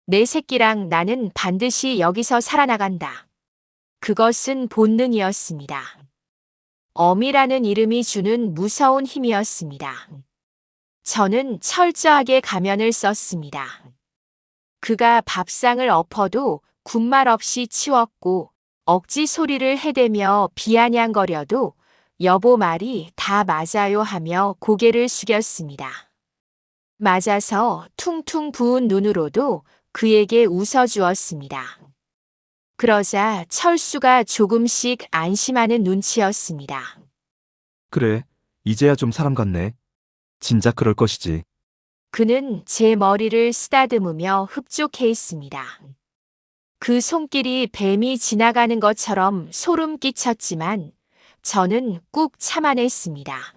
내 새끼랑 나는 반드시 여기서 살아나간다. 그것은 본능이었습니다. 어미라는 이름이 주는 무서운 힘이었습니다. 저는 철저하게 가면을 썼습니다. 그가 밥상을 엎어도 군말 없이 치웠고 억지 소리를 해대며 비아냥거려도 여보 말이 다 맞아요 하며 고개를 숙였습니다. 맞아서 퉁퉁 부은 눈으로도 그에게 웃어주었습니다. 그러자 철수가 조금씩 안심하는 눈치였습니다. 그래, 이제야 좀 사람 같네. 진작 그럴 것이지. 그는 제 머리를 쓰다듬으며 흡족해 했습니다. 그 손길이 뱀이 지나가는 것처럼 소름 끼쳤지만 저는 꾹 참아냈습니다.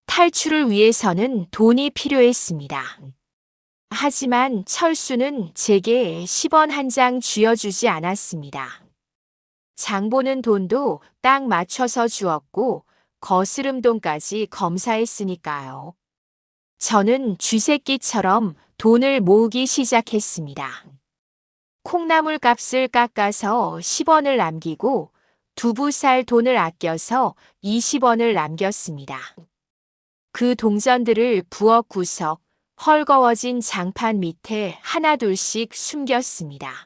탈출을 위해서는 돈이 필요했습니다. 하지만 철수는 제게 10원 한 장 쥐어주지 않았습니다. 장보는 돈도 딱 맞춰서 주었고 거스름돈까지 검사했으니까요. 저는 쥐새끼처럼 돈을 모으기 시작했습니다. 콩나물 값을 깎아서 10원을 남기고 두부 살 돈을 아껴서 20원을 남겼습니다. 그 동전들을 부엌구석, 헐거워진 장판 밑에 하나둘씩 숨겼습니다.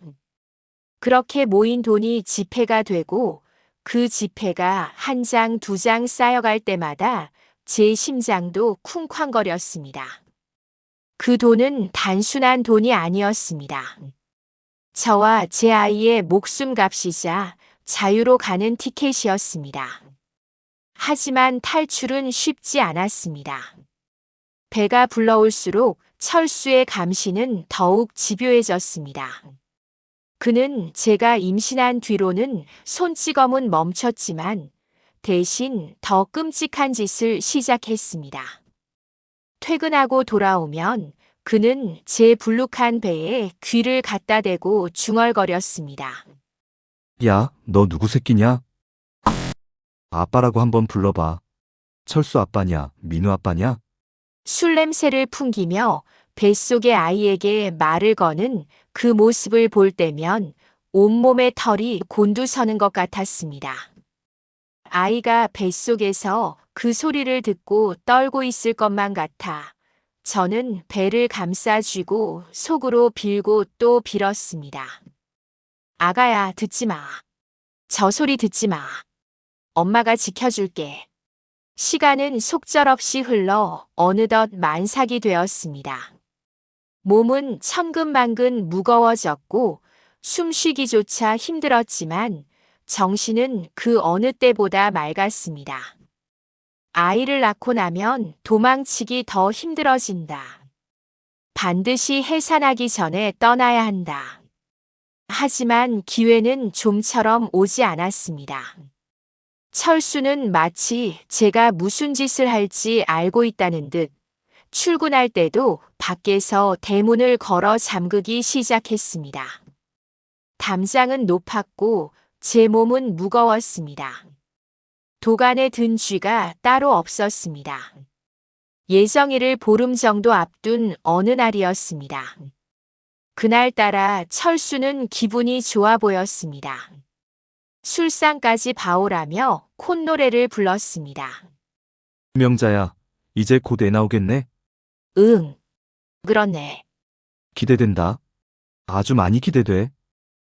그렇게 모인 돈이 지폐가 되고 그 지폐가 한 장, 두 장 쌓여갈 때마다 제 심장도 쿵쾅거렸습니다. 그 돈은 단순한 돈이 아니었습니다. 저와 제 아이의 목숨값이자 자유로 가는 티켓이었습니다. 하지만 탈출은 쉽지 않았습니다. 배가 불러올수록 철수의 감시는 더욱 집요해졌습니다. 그는 제가 임신한 뒤로는 손찌검은 멈췄지만 대신 더 끔찍한 짓을 시작했습니다. 퇴근하고 돌아오면 그는 제 불룩한 배에 귀를 갖다 대고 중얼거렸습니다. 야, 너 누구 새끼냐? 아빠라고 한번 불러봐. 철수 아빠냐, 민우 아빠냐? 술 냄새를 풍기며 뱃속의 아이에게 말을 거는 그 모습을 볼 때면 온몸의 털이 곤두서는 것 같았습니다. 아이가 뱃속에서 그 소리를 듣고 떨고 있을 것만 같아 저는 배를 감싸쥐고 속으로 빌고 또 빌었습니다. 아가야, 듣지 마. 저 소리 듣지 마. 엄마가 지켜줄게. 시간은 속절없이 흘러 어느덧 만삭이 되었습니다. 몸은 천근만근 무거워졌고 숨쉬기조차 힘들었지만 정신은 그 어느 때보다 맑았습니다. 아이를 낳고 나면 도망치기 더 힘들어진다. 반드시 해산하기 전에 떠나야 한다. 하지만 기회는 좀처럼 오지 않았습니다. 철수는 마치 제가 무슨 짓을 할지 알고 있다는 듯 출근할 때도 밖에서 대문을 걸어 잠그기 시작했습니다. 담장은 높았고 제 몸은 무거웠습니다. 도간에 든 쥐가 따로 없었습니다. 예정일을 보름 정도 앞둔 어느 날이었습니다. 그날따라 철수는 기분이 좋아 보였습니다. 술상까지 봐오라며 콧노래를 불렀습니다. 명자야, 이제 곧 애 나오겠네? 응, 그렇네. 기대된다. 아주 많이 기대돼.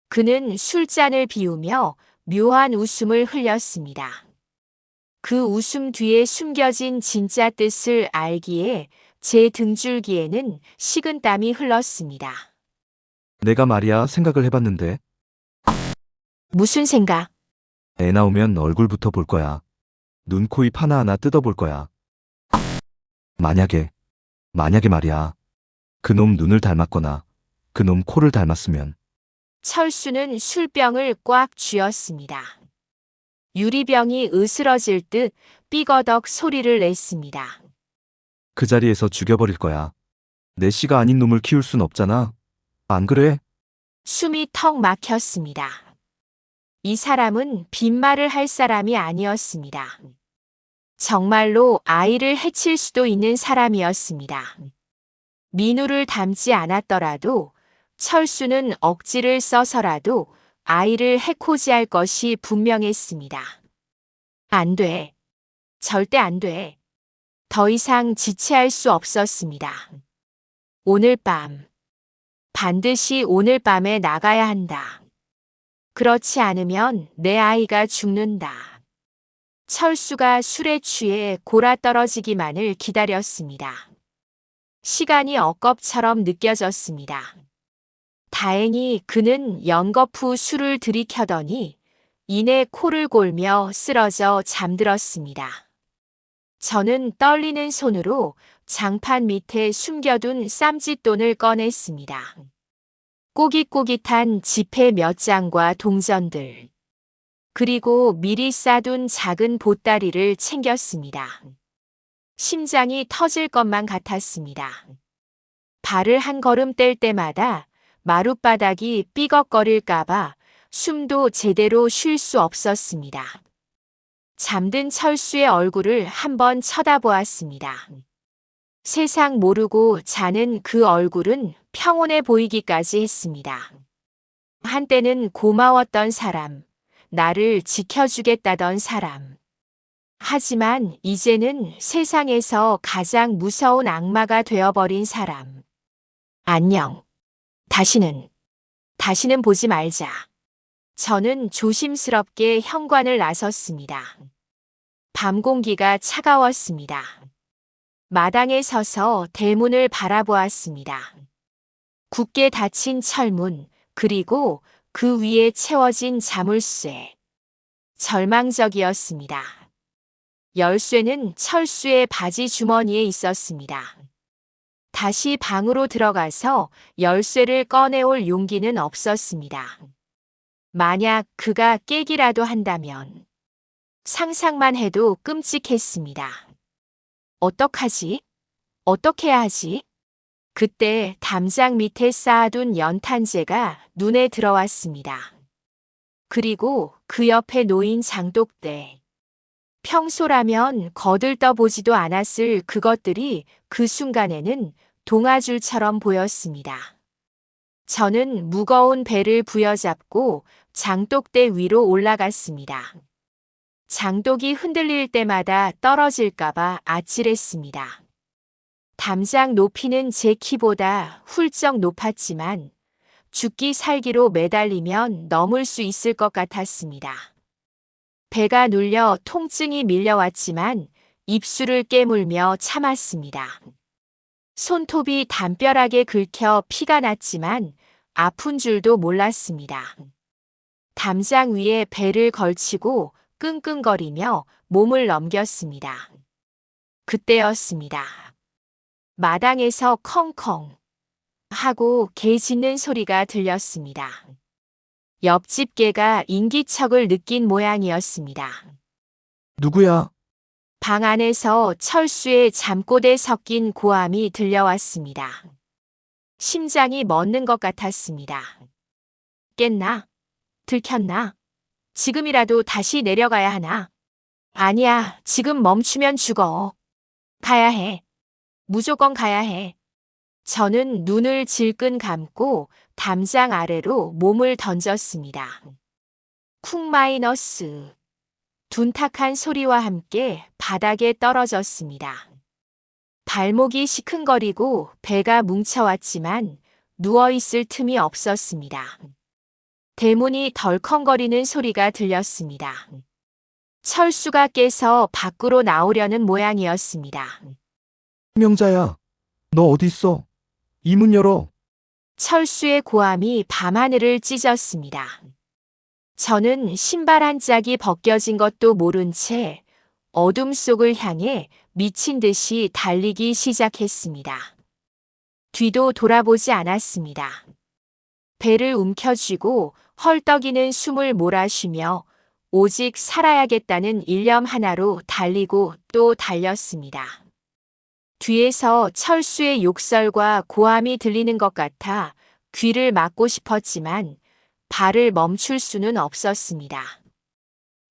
그는 술잔을 비우며 묘한 웃음을 흘렸습니다. 그 웃음 뒤에 숨겨진 진짜 뜻을 알기에 제 등줄기에는 식은땀이 흘렀습니다. 내가 말이야 생각을 해봤는데 무슨 생각? 애 나오면 얼굴부터 볼 거야. 눈, 코, 입 하나하나 뜯어볼 거야. 만약에 말이야. 그놈 눈을 닮았거나 그놈 코를 닮았으면 철수는 술병을 꽉 쥐었습니다. 유리병이 으스러질 듯 삐거덕 소리를 냈습니다. 그 자리에서 죽여버릴 거야. 내 씨가 아닌 놈을 키울 순 없잖아. 안 그래? 숨이 턱 막혔습니다. 이 사람은 빈말을 할 사람이 아니었습니다. 정말로 아이를 해칠 수도 있는 사람이었습니다. 민우를 닮지 않았더라도 철수는 억지를 써서라도 아이를 해코지할 것이 분명했습니다. 안 돼. 절대 안 돼. 더 이상 지체할 수 없었습니다. 오늘 밤. 반드시 오늘 밤에 나가야 한다. 그렇지 않으면 내 아이가 죽는다. 철수가 술에 취해 골아떨어지기만을 기다렸습니다. 시간이 억겁처럼 느껴졌습니다. 다행히 그는 연거푸 술을 들이켜더니 이내 코를 골며 쓰러져 잠들었습니다. 저는 떨리는 손으로 장판 밑에 숨겨둔 쌈짓돈을 꺼냈습니다. 꼬깃꼬깃한 지폐 몇 장과 동전들, 그리고 미리 싸둔 작은 보따리를 챙겼습니다. 심장이 터질 것만 같았습니다. 발을 한 걸음 뗄 때마다 마룻바닥이 삐걱거릴까봐 숨도 제대로 쉴 수 없었습니다. 잠든 철수의 얼굴을 한번 쳐다보았습니다. 세상 모르고 자는 그 얼굴은 평온해 보이기까지 했습니다. 한때는 고마웠던 사람, 나를 지켜주겠다던 사람. 하지만 이제는 세상에서 가장 무서운 악마가 되어버린 사람. 안녕. 다시는 보지 말자. 저는 조심스럽게 현관을 나섰습니다. 밤 공기가 차가웠습니다. 마당에 서서 대문을 바라보았습니다. 굳게 닫힌 철문, 그리고 그 위에 채워진 자물쇠. 절망적이었습니다. 열쇠는 철수의 바지 주머니에 있었습니다. 다시 방으로 들어가서 열쇠를 꺼내올 용기는 없었습니다. 만약 그가 깨기라도 한다면 상상만 해도 끔찍했습니다. 어떡하지? 어떻게 해야 하지? 그때 담장 밑에 쌓아둔 연탄재가 눈에 들어왔습니다. 그리고 그 옆에 놓인 장독대. 평소라면 거들떠보지도 않았을 그것들이 그 순간에는 동아줄처럼 보였습니다. 저는 무거운 배를 부여잡고 장독대 위로 올라갔습니다. 장독이 흔들릴 때마다 떨어질까봐 아찔했습니다. 담장 높이는 제 키보다 훌쩍 높았지만 죽기 살기로 매달리면 넘을 수 있을 것 같았습니다. 배가 눌려 통증이 밀려왔지만 입술을 깨물며 참았습니다. 손톱이 담벼락에 긁혀 피가 났지만 아픈 줄도 몰랐습니다. 담장 위에 배를 걸치고 끙끙거리며 몸을 넘겼습니다. 그때였습니다. 마당에서 컹컹 하고 개 짖는 소리가 들렸습니다. 옆집 개가 인기척을 느낀 모양이었습니다. 누구야? 방 안에서 철수의 잠꼬대 섞인 고함이 들려왔습니다. 심장이 멎는 것 같았습니다. 깼나? 들켰나? 지금이라도 다시 내려가야 하나? 아니야, 지금 멈추면 죽어. 가야 해. 무조건 가야 해. 저는 눈을 질끈 감고 담장 아래로 몸을 던졌습니다. 쿵 마이너스. 둔탁한 소리와 함께 바닥에 떨어졌습니다. 발목이 시큰거리고 배가 뭉쳐왔지만 누워있을 틈이 없었습니다. 대문이 덜컹거리는 소리가 들렸습니다. 철수가 깨서 밖으로 나오려는 모양이었습니다. 명자야, 너 어디 있어? 이 문 열어. 철수의 고함이 밤하늘을 찢었습니다. 저는 신발 한 짝이 벗겨진 것도 모른 채 어둠 속을 향해 미친 듯이 달리기 시작했습니다. 뒤도 돌아보지 않았습니다. 배를 움켜쥐고 헐떡이는 숨을 몰아쉬며 오직 살아야겠다는 일념 하나로 달리고 또 달렸습니다. 뒤에서 철수의 욕설과 고함이 들리는 것 같아 귀를 막고 싶었지만 발을 멈출 수는 없었습니다.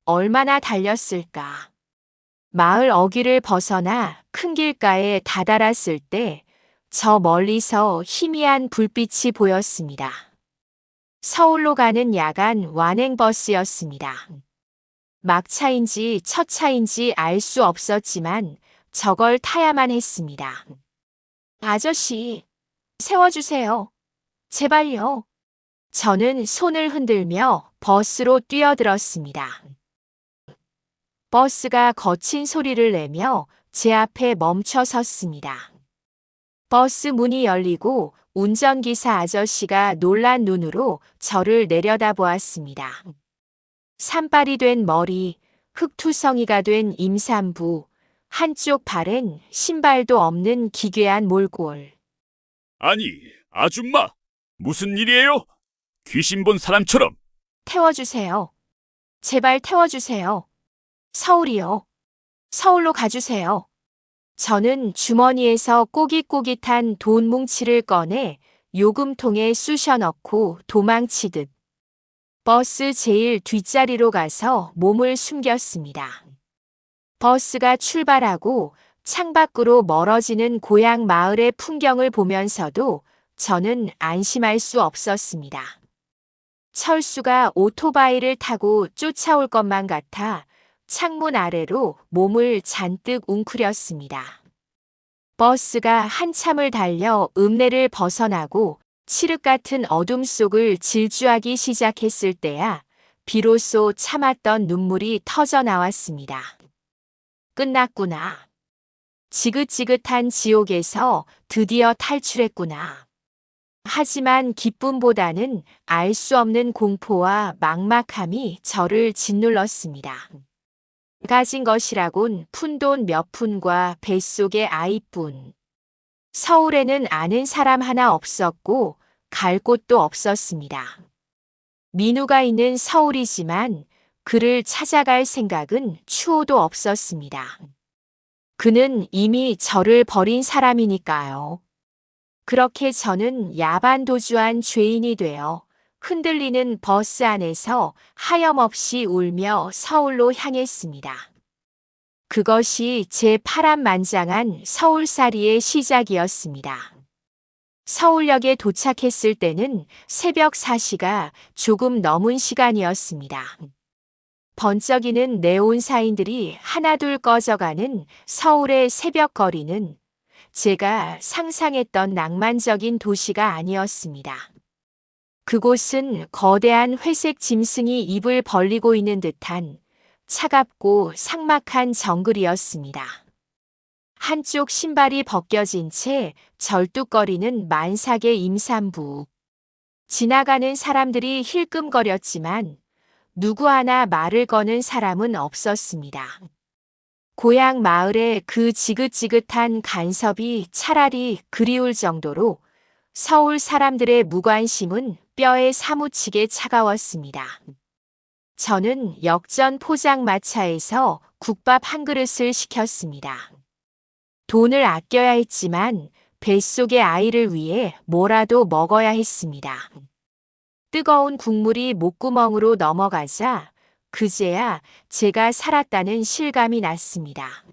얼마나 달렸을까? 마을 어귀를 벗어나 큰 길가에 다다랐을 때 저 멀리서 희미한 불빛이 보였습니다. 서울로 가는 야간 완행버스였습니다. 막차인지 첫차인지 알 수 없었지만 저걸 타야만 했습니다. 아저씨, 세워주세요. 제발요. 저는 손을 흔들며 버스로 뛰어들었습니다. 버스가 거친 소리를 내며 제 앞에 멈춰 섰습니다. 버스 문이 열리고 운전기사 아저씨가 놀란 눈으로 저를 내려다보았습니다. 산발이 된 머리, 흙투성이가 된 임산부, 한쪽 발엔 신발도 없는 기괴한 몰골. 아니, 아줌마, 무슨 일이에요? 귀신 본 사람처럼. 태워주세요. 제발 태워주세요. 서울이요. 서울로 가주세요. 저는 주머니에서 꼬깃꼬깃한 돈 뭉치를 꺼내 요금통에 쑤셔 넣고 도망치듯 버스 제일 뒷자리로 가서 몸을 숨겼습니다. 버스가 출발하고 창밖으로 멀어지는 고향 마을의 풍경을 보면서도 저는 안심할 수 없었습니다. 철수가 오토바이를 타고 쫓아올 것만 같아 창문 아래로 몸을 잔뜩 웅크렸습니다. 버스가 한참을 달려 읍내를 벗어나고 칠흑 같은 어둠 속을 질주하기 시작했을 때야 비로소 참았던 눈물이 터져 나왔습니다. 끝났구나. 지긋지긋한 지옥에서 드디어 탈출했구나. 하지만 기쁨보다는 알 수 없는 공포와 막막함이 저를 짓눌렀습니다. 가진 것이라곤 푼돈 몇 푼과 뱃속의 아이뿐. 서울에는 아는 사람 하나 없었고 갈 곳도 없었습니다. 민우가 있는 서울이지만 그를 찾아갈 생각은 추호도 없었습니다. 그는 이미 저를 버린 사람이니까요. 그렇게 저는 야반도주한 죄인이 되어 흔들리는 버스 안에서 하염없이 울며 서울로 향했습니다. 그것이 제 파란만장한 서울살이의 시작이었습니다. 서울역에 도착했을 때는 새벽 4시가 조금 넘은 시간이었습니다. 번쩍이는 네온사인들이 하나둘 꺼져가는 서울의 새벽거리는 제가 상상했던 낭만적인 도시가 아니었습니다. 그곳은 거대한 회색 짐승이 입을 벌리고 있는 듯한 차갑고 삭막한 정글이었습니다. 한쪽 신발이 벗겨진 채 절뚝거리는 만삭의 임산부. 지나가는 사람들이 힐끔거렸지만 누구 하나 말을 거는 사람은 없었습니다. 고향 마을의 그 지긋지긋한 간섭이 차라리 그리울 정도로 서울 사람들의 무관심은 뼈에 사무치게 차가웠습니다. 저는 역전 포장마차에서 국밥 한 그릇을 시켰습니다. 돈을 아껴야 했지만 뱃속의 아이를 위해 뭐라도 먹어야 했습니다. 뜨거운 국물이 목구멍으로 넘어가자 그제야 제가 살았다는 실감이 났습니다.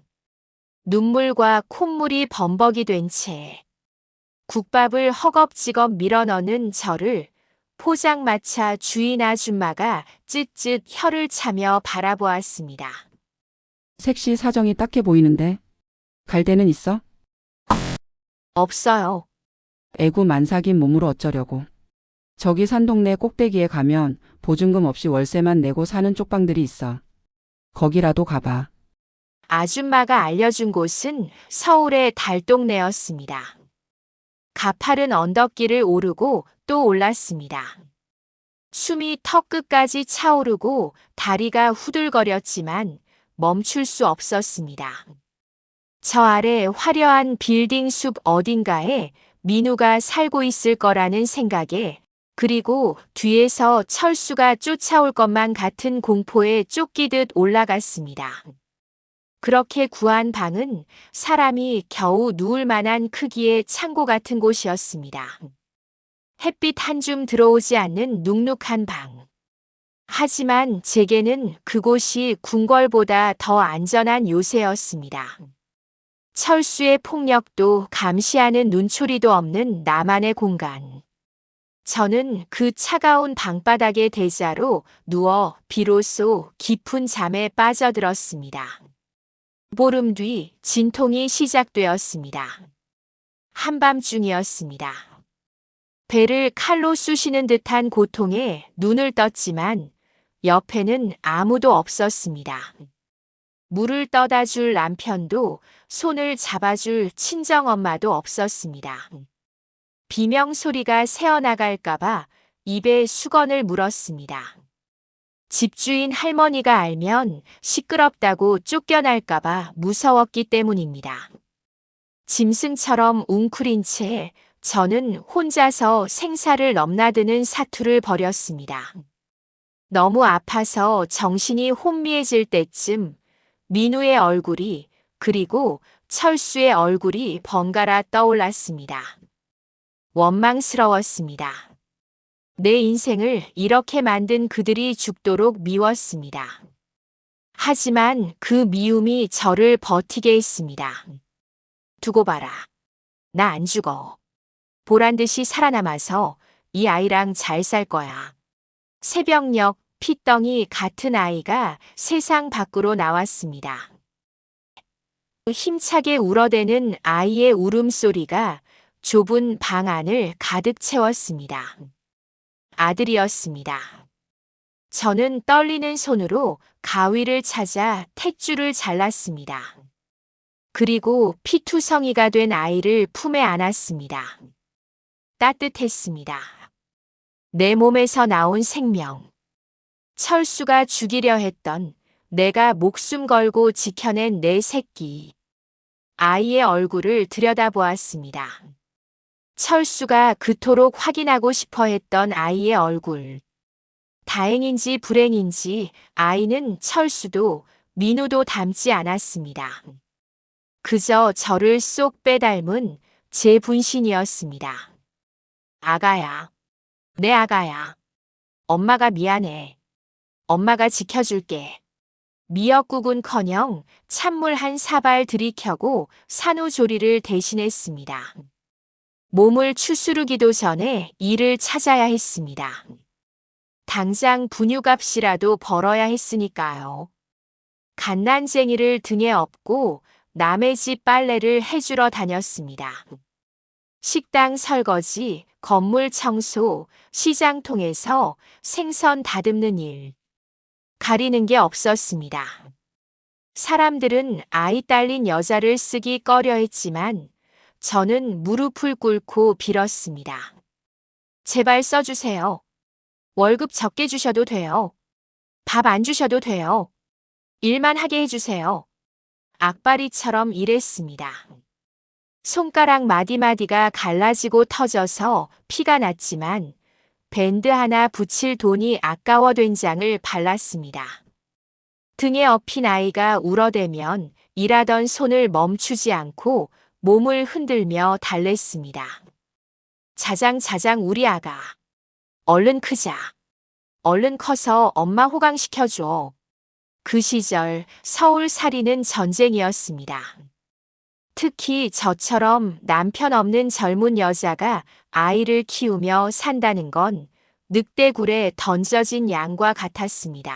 눈물과 콧물이 범벅이 된 채 국밥을 허겁지겁 밀어넣는 저를 포장마차 주인 아줌마가 쯧쯧 혀를 차며 바라보았습니다. 색시 사정이 딱해 보이는데. 갈 데는 있어? 없어요. 애구 만삭인 몸으로 어쩌려고. 저기 산 동네 꼭대기에 가면 보증금 없이 월세만 내고 사는 쪽방들이 있어. 거기라도 가봐. 아줌마가 알려준 곳은 서울의 달동네였습니다. 가파른 언덕길을 오르고 또 올랐습니다. 숨이 턱 끝까지 차오르고 다리가 후들거렸지만 멈출 수 없었습니다. 저 아래 화려한 빌딩 숲 어딘가에 민우가 살고 있을 거라는 생각에, 그리고 뒤에서 철수가 쫓아올 것만 같은 공포에 쫓기듯 올라갔습니다. 그렇게 구한 방은 사람이 겨우 누울 만한 크기의 창고 같은 곳이었습니다. 햇빛 한 줌 들어오지 않는 눅눅한 방. 하지만 제게는 그곳이 궁궐보다 더 안전한 요새였습니다. 철수의 폭력도 감시하는 눈초리도 없는 나만의 공간. 저는 그 차가운 방바닥의 대자로 누워 비로소 깊은 잠에 빠져들었습니다. 보름 뒤 진통이 시작되었습니다. 한밤중이었습니다. 배를 칼로 쑤시는 듯한 고통에 눈을 떴지만 옆에는 아무도 없었습니다. 물을 떠다 줄 남편도 손을 잡아줄 친정엄마도 없었습니다. 비명 소리가 새어나갈까봐 입에 수건을 물었습니다. 집주인 할머니가 알면 시끄럽다고 쫓겨날까봐 무서웠기 때문입니다. 짐승처럼 웅크린 채 저는 혼자서 생사를 넘나드는 사투를 벌였습니다. 너무 아파서 정신이 혼미해질 때쯤 민우의 얼굴이, 그리고 철수의 얼굴이 번갈아 떠올랐습니다. 원망스러웠습니다. 내 인생을 이렇게 만든 그들이 죽도록 미웠습니다. 하지만 그 미움이 저를 버티게 했습니다. 두고 봐라. 나 안 죽어. 보란듯이 살아남아서 이 아이랑 잘 살 거야. 새벽녘 핏덩이 같은 아이가 세상 밖으로 나왔습니다. 힘차게 울어대는 아이의 울음소리가 좁은 방 안을 가득 채웠습니다. 아들이었습니다. 저는 떨리는 손으로 가위를 찾아 탯줄을 잘랐습니다. 그리고 피투성이가 된 아이를 품에 안았습니다. 따뜻했습니다. 내 몸에서 나온 생명. 철수가 죽이려 했던, 내가 목숨 걸고 지켜낸 내 새끼. 아이의 얼굴을 들여다보았습니다. 철수가 그토록 확인하고 싶어 했던 아이의 얼굴. 다행인지 불행인지 아이는 철수도 민우도 닮지 않았습니다. 그저 저를 쏙 빼닮은 제 분신이었습니다. 아가야. 내 아가야. 엄마가 미안해. 엄마가 지켜줄게. 미역국은커녕 찬물 한 사발 들이켜고 산후조리를 대신했습니다. 몸을 추스르기도 전에 일을 찾아야 했습니다. 당장 분유값이라도 벌어야 했으니까요. 갓난쟁이를 등에 업고 남의 집 빨래를 해주러 다녔습니다. 식당 설거지, 건물 청소, 시장 통해서 생선 다듬는 일. 가리는 게 없었습니다. 사람들은 아이 딸린 여자를 쓰기 꺼려했지만 저는 무릎을 꿇고 빌었습니다. 제발 써주세요. 월급 적게 주셔도 돼요. 밥 안 주셔도 돼요. 일만 하게 해주세요. 악바리처럼 일했습니다. 손가락 마디마디가 갈라지고 터져서 피가 났지만 밴드 하나 붙일 돈이 아까워 된장을 발랐습니다. 등에 업힌 아이가 울어대면 일하던 손을 멈추지 않고 몸을 흔들며 달랬습니다. 자장자장 우리 아가. 얼른 크자. 얼른 커서 엄마 호강시켜줘. 그 시절 서울살이는 전쟁이었습니다. 특히 저처럼 남편 없는 젊은 여자가 아이를 키우며 산다는 건 늑대굴에 던져진 양과 같았습니다.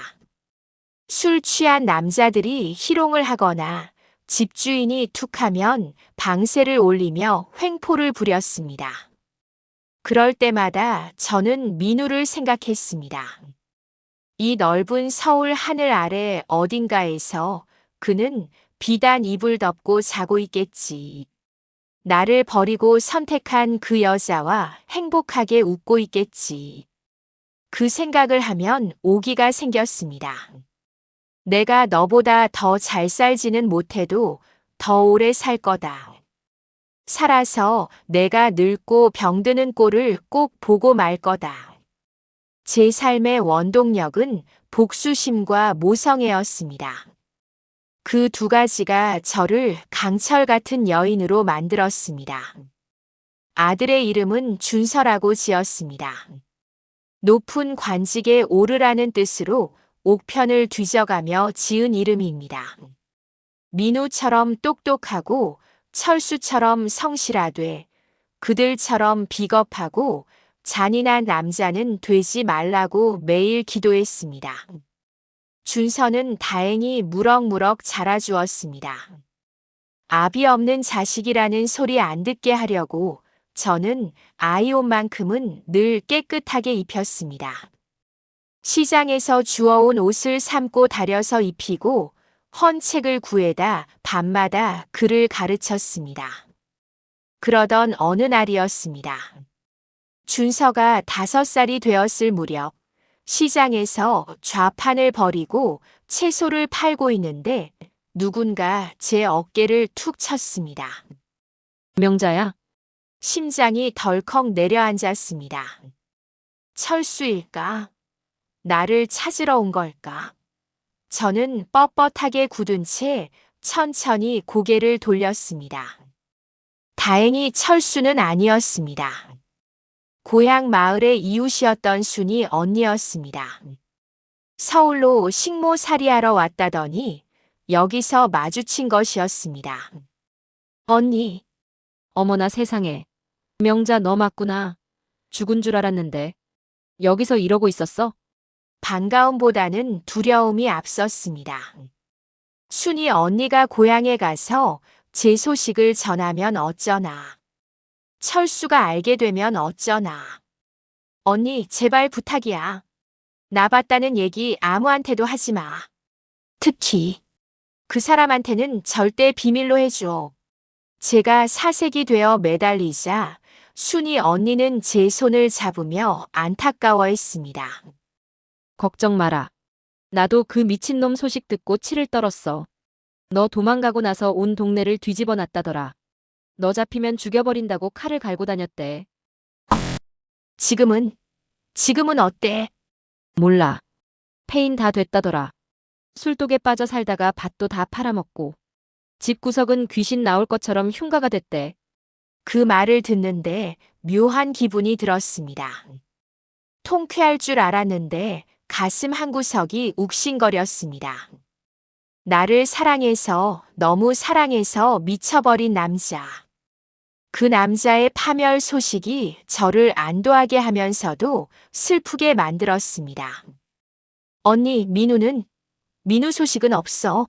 술 취한 남자들이 희롱을 하거나 집주인이 툭하면 방세를 올리며 횡포를 부렸습니다. 그럴 때마다 저는 민우를 생각했습니다. 이 넓은 서울 하늘 아래 어딘가에서 그는 비단 이불 덮고 자고 있겠지. 나를 버리고 선택한 그 여자와 행복하게 웃고 있겠지. 그 생각을 하면 오기가 생겼습니다. 내가 너보다 더 잘 살지는 못해도 더 오래 살 거다. 살아서 내가 늙고 병드는 꼴을 꼭 보고 말 거다. 제 삶의 원동력은 복수심과 모성애였습니다. 그 두 가지가 저를 강철 같은 여인으로 만들었습니다. 아들의 이름은 준서라고 지었습니다. 높은 관직에 오르라는 뜻으로 옥편을 뒤져가며 지은 이름입니다. 민우처럼 똑똑하고 철수처럼 성실하되 그들처럼 비겁하고 잔인한 남자는 되지 말라고 매일 기도했습니다. 준서는 다행히 무럭무럭 자라주었습니다. 아비 없는 자식이라는 소리 안 듣게 하려고 저는 아이 옷만큼은 늘 깨끗하게 입혔습니다. 시장에서 주워온 옷을 삶고 다려서 입히고 헌 책을 구해다 밤마다 글을 가르쳤습니다. 그러던 어느 날이었습니다. 준서가 5살이 되었을 무렵 시장에서 좌판을 벌이고 채소를 팔고 있는데 누군가 제 어깨를 툭 쳤습니다. 명자야, 심장이 덜컥 내려앉았습니다. 철수일까? 나를 찾으러 온 걸까? 저는 뻣뻣하게 굳은 채 천천히 고개를 돌렸습니다. 다행히 철수는 아니었습니다. 고향 마을의 이웃이었던 순이 언니였습니다. 서울로 식모살이하러 왔다더니 여기서 마주친 것이었습니다. 언니, 어머나 세상에. 명자 너 맞구나. 죽은 줄 알았는데. 여기서 이러고 있었어? 반가움보다는 두려움이 앞섰습니다. 순이 언니가 고향에 가서 제 소식을 전하면 어쩌나. 철수가 알게 되면 어쩌나. 언니, 제발 부탁이야. 나 봤다는 얘기 아무한테도 하지 마. 특히 그 사람한테는 절대 비밀로 해줘. 제가 사색이 되어 매달리자 순이 언니는 제 손을 잡으며 안타까워했습니다. 걱정 마라. 나도 그 미친놈 소식 듣고 치를 떨었어. 너 도망가고 나서 온 동네를 뒤집어 놨다더라. 너 잡히면 죽여버린다고 칼을 갈고 다녔대. 지금은 어때? 몰라. 폐인 다 됐다더라. 술독에 빠져 살다가 밭도 다 팔아먹고 집구석은 귀신 나올 것처럼 흉가가 됐대. 그 말을 듣는데 묘한 기분이 들었습니다. 통쾌할 줄 알았는데 가슴 한구석이 욱신거렸습니다. 나를 사랑해서 너무 사랑해서 미쳐버린 남자. 그 남자의 파멸 소식이 저를 안도하게 하면서도 슬프게 만들었습니다. 언니, 민우 소식은 없어?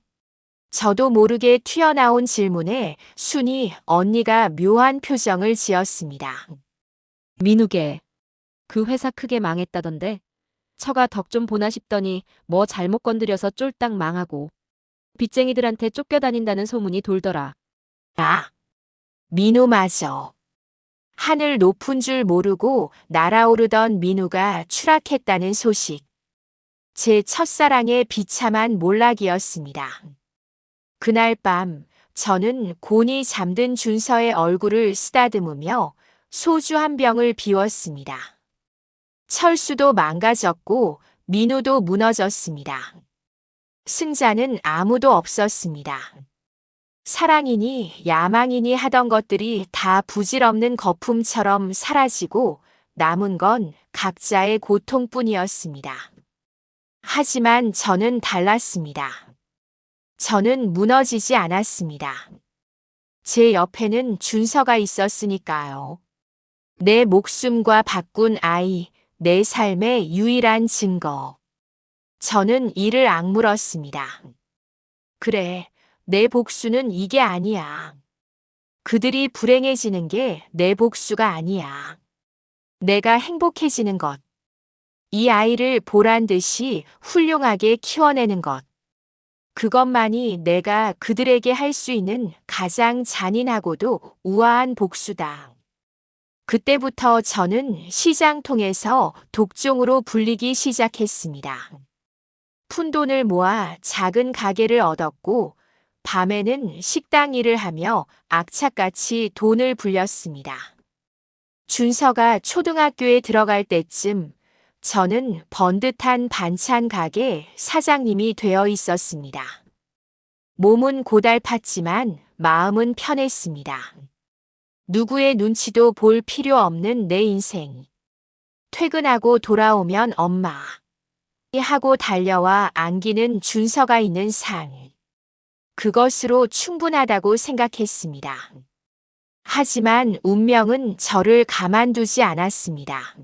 저도 모르게 튀어나온 질문에 순이 언니가 묘한 표정을 지었습니다. 민우게. 그 회사 크게 망했다던데. 처가 덕 좀 보나 싶더니 뭐 잘못 건드려서 쫄딱 망하고 빚쟁이들한테 쫓겨다닌다는 소문이 돌더라. 아, 민우마저. 하늘 높은 줄 모르고 날아오르던 민우가 추락했다는 소식. 제 첫사랑의 비참한 몰락이었습니다. 그날 밤 저는 곤히 잠든 준서의 얼굴을 쓰다듬으며 소주 한 병을 비웠습니다. 철수도 망가졌고 민우도 무너졌습니다. 승자는 아무도 없었습니다. 사랑이니 야망이니 하던 것들이 다 부질없는 거품처럼 사라지고 남은 건 각자의 고통뿐이었습니다. 하지만 저는 달랐습니다. 저는 무너지지 않았습니다. 제 옆에는 준서가 있었으니까요. 내 목숨과 바꾼 아이, 내 삶의 유일한 증거. 저는 이를 악물었습니다. 그래, 내 복수는 이게 아니야. 그들이 불행해지는 게 내 복수가 아니야. 내가 행복해지는 것. 이 아이를 보란 듯이 훌륭하게 키워내는 것. 그것만이 내가 그들에게 할 수 있는 가장 잔인하고도 우아한 복수다. 그때부터 저는 시장통에서 독종으로 불리기 시작했습니다. 푼돈을 모아 작은 가게를 얻었고 밤에는 식당 일을 하며 악착같이 돈을 불렸습니다. 준서가 초등학교에 들어갈 때쯤 저는 번듯한 반찬 가게 사장님이 되어 있었습니다. 몸은 고달팠지만 마음은 편했습니다. 누구의 눈치도 볼 필요 없는 내 인생. 퇴근하고 돌아오면 엄마 하고 달려와 안기는 준서가 있는 삶. 그것으로 충분하다고 생각했습니다. 하지만 운명은 저를 가만두지 않았습니다.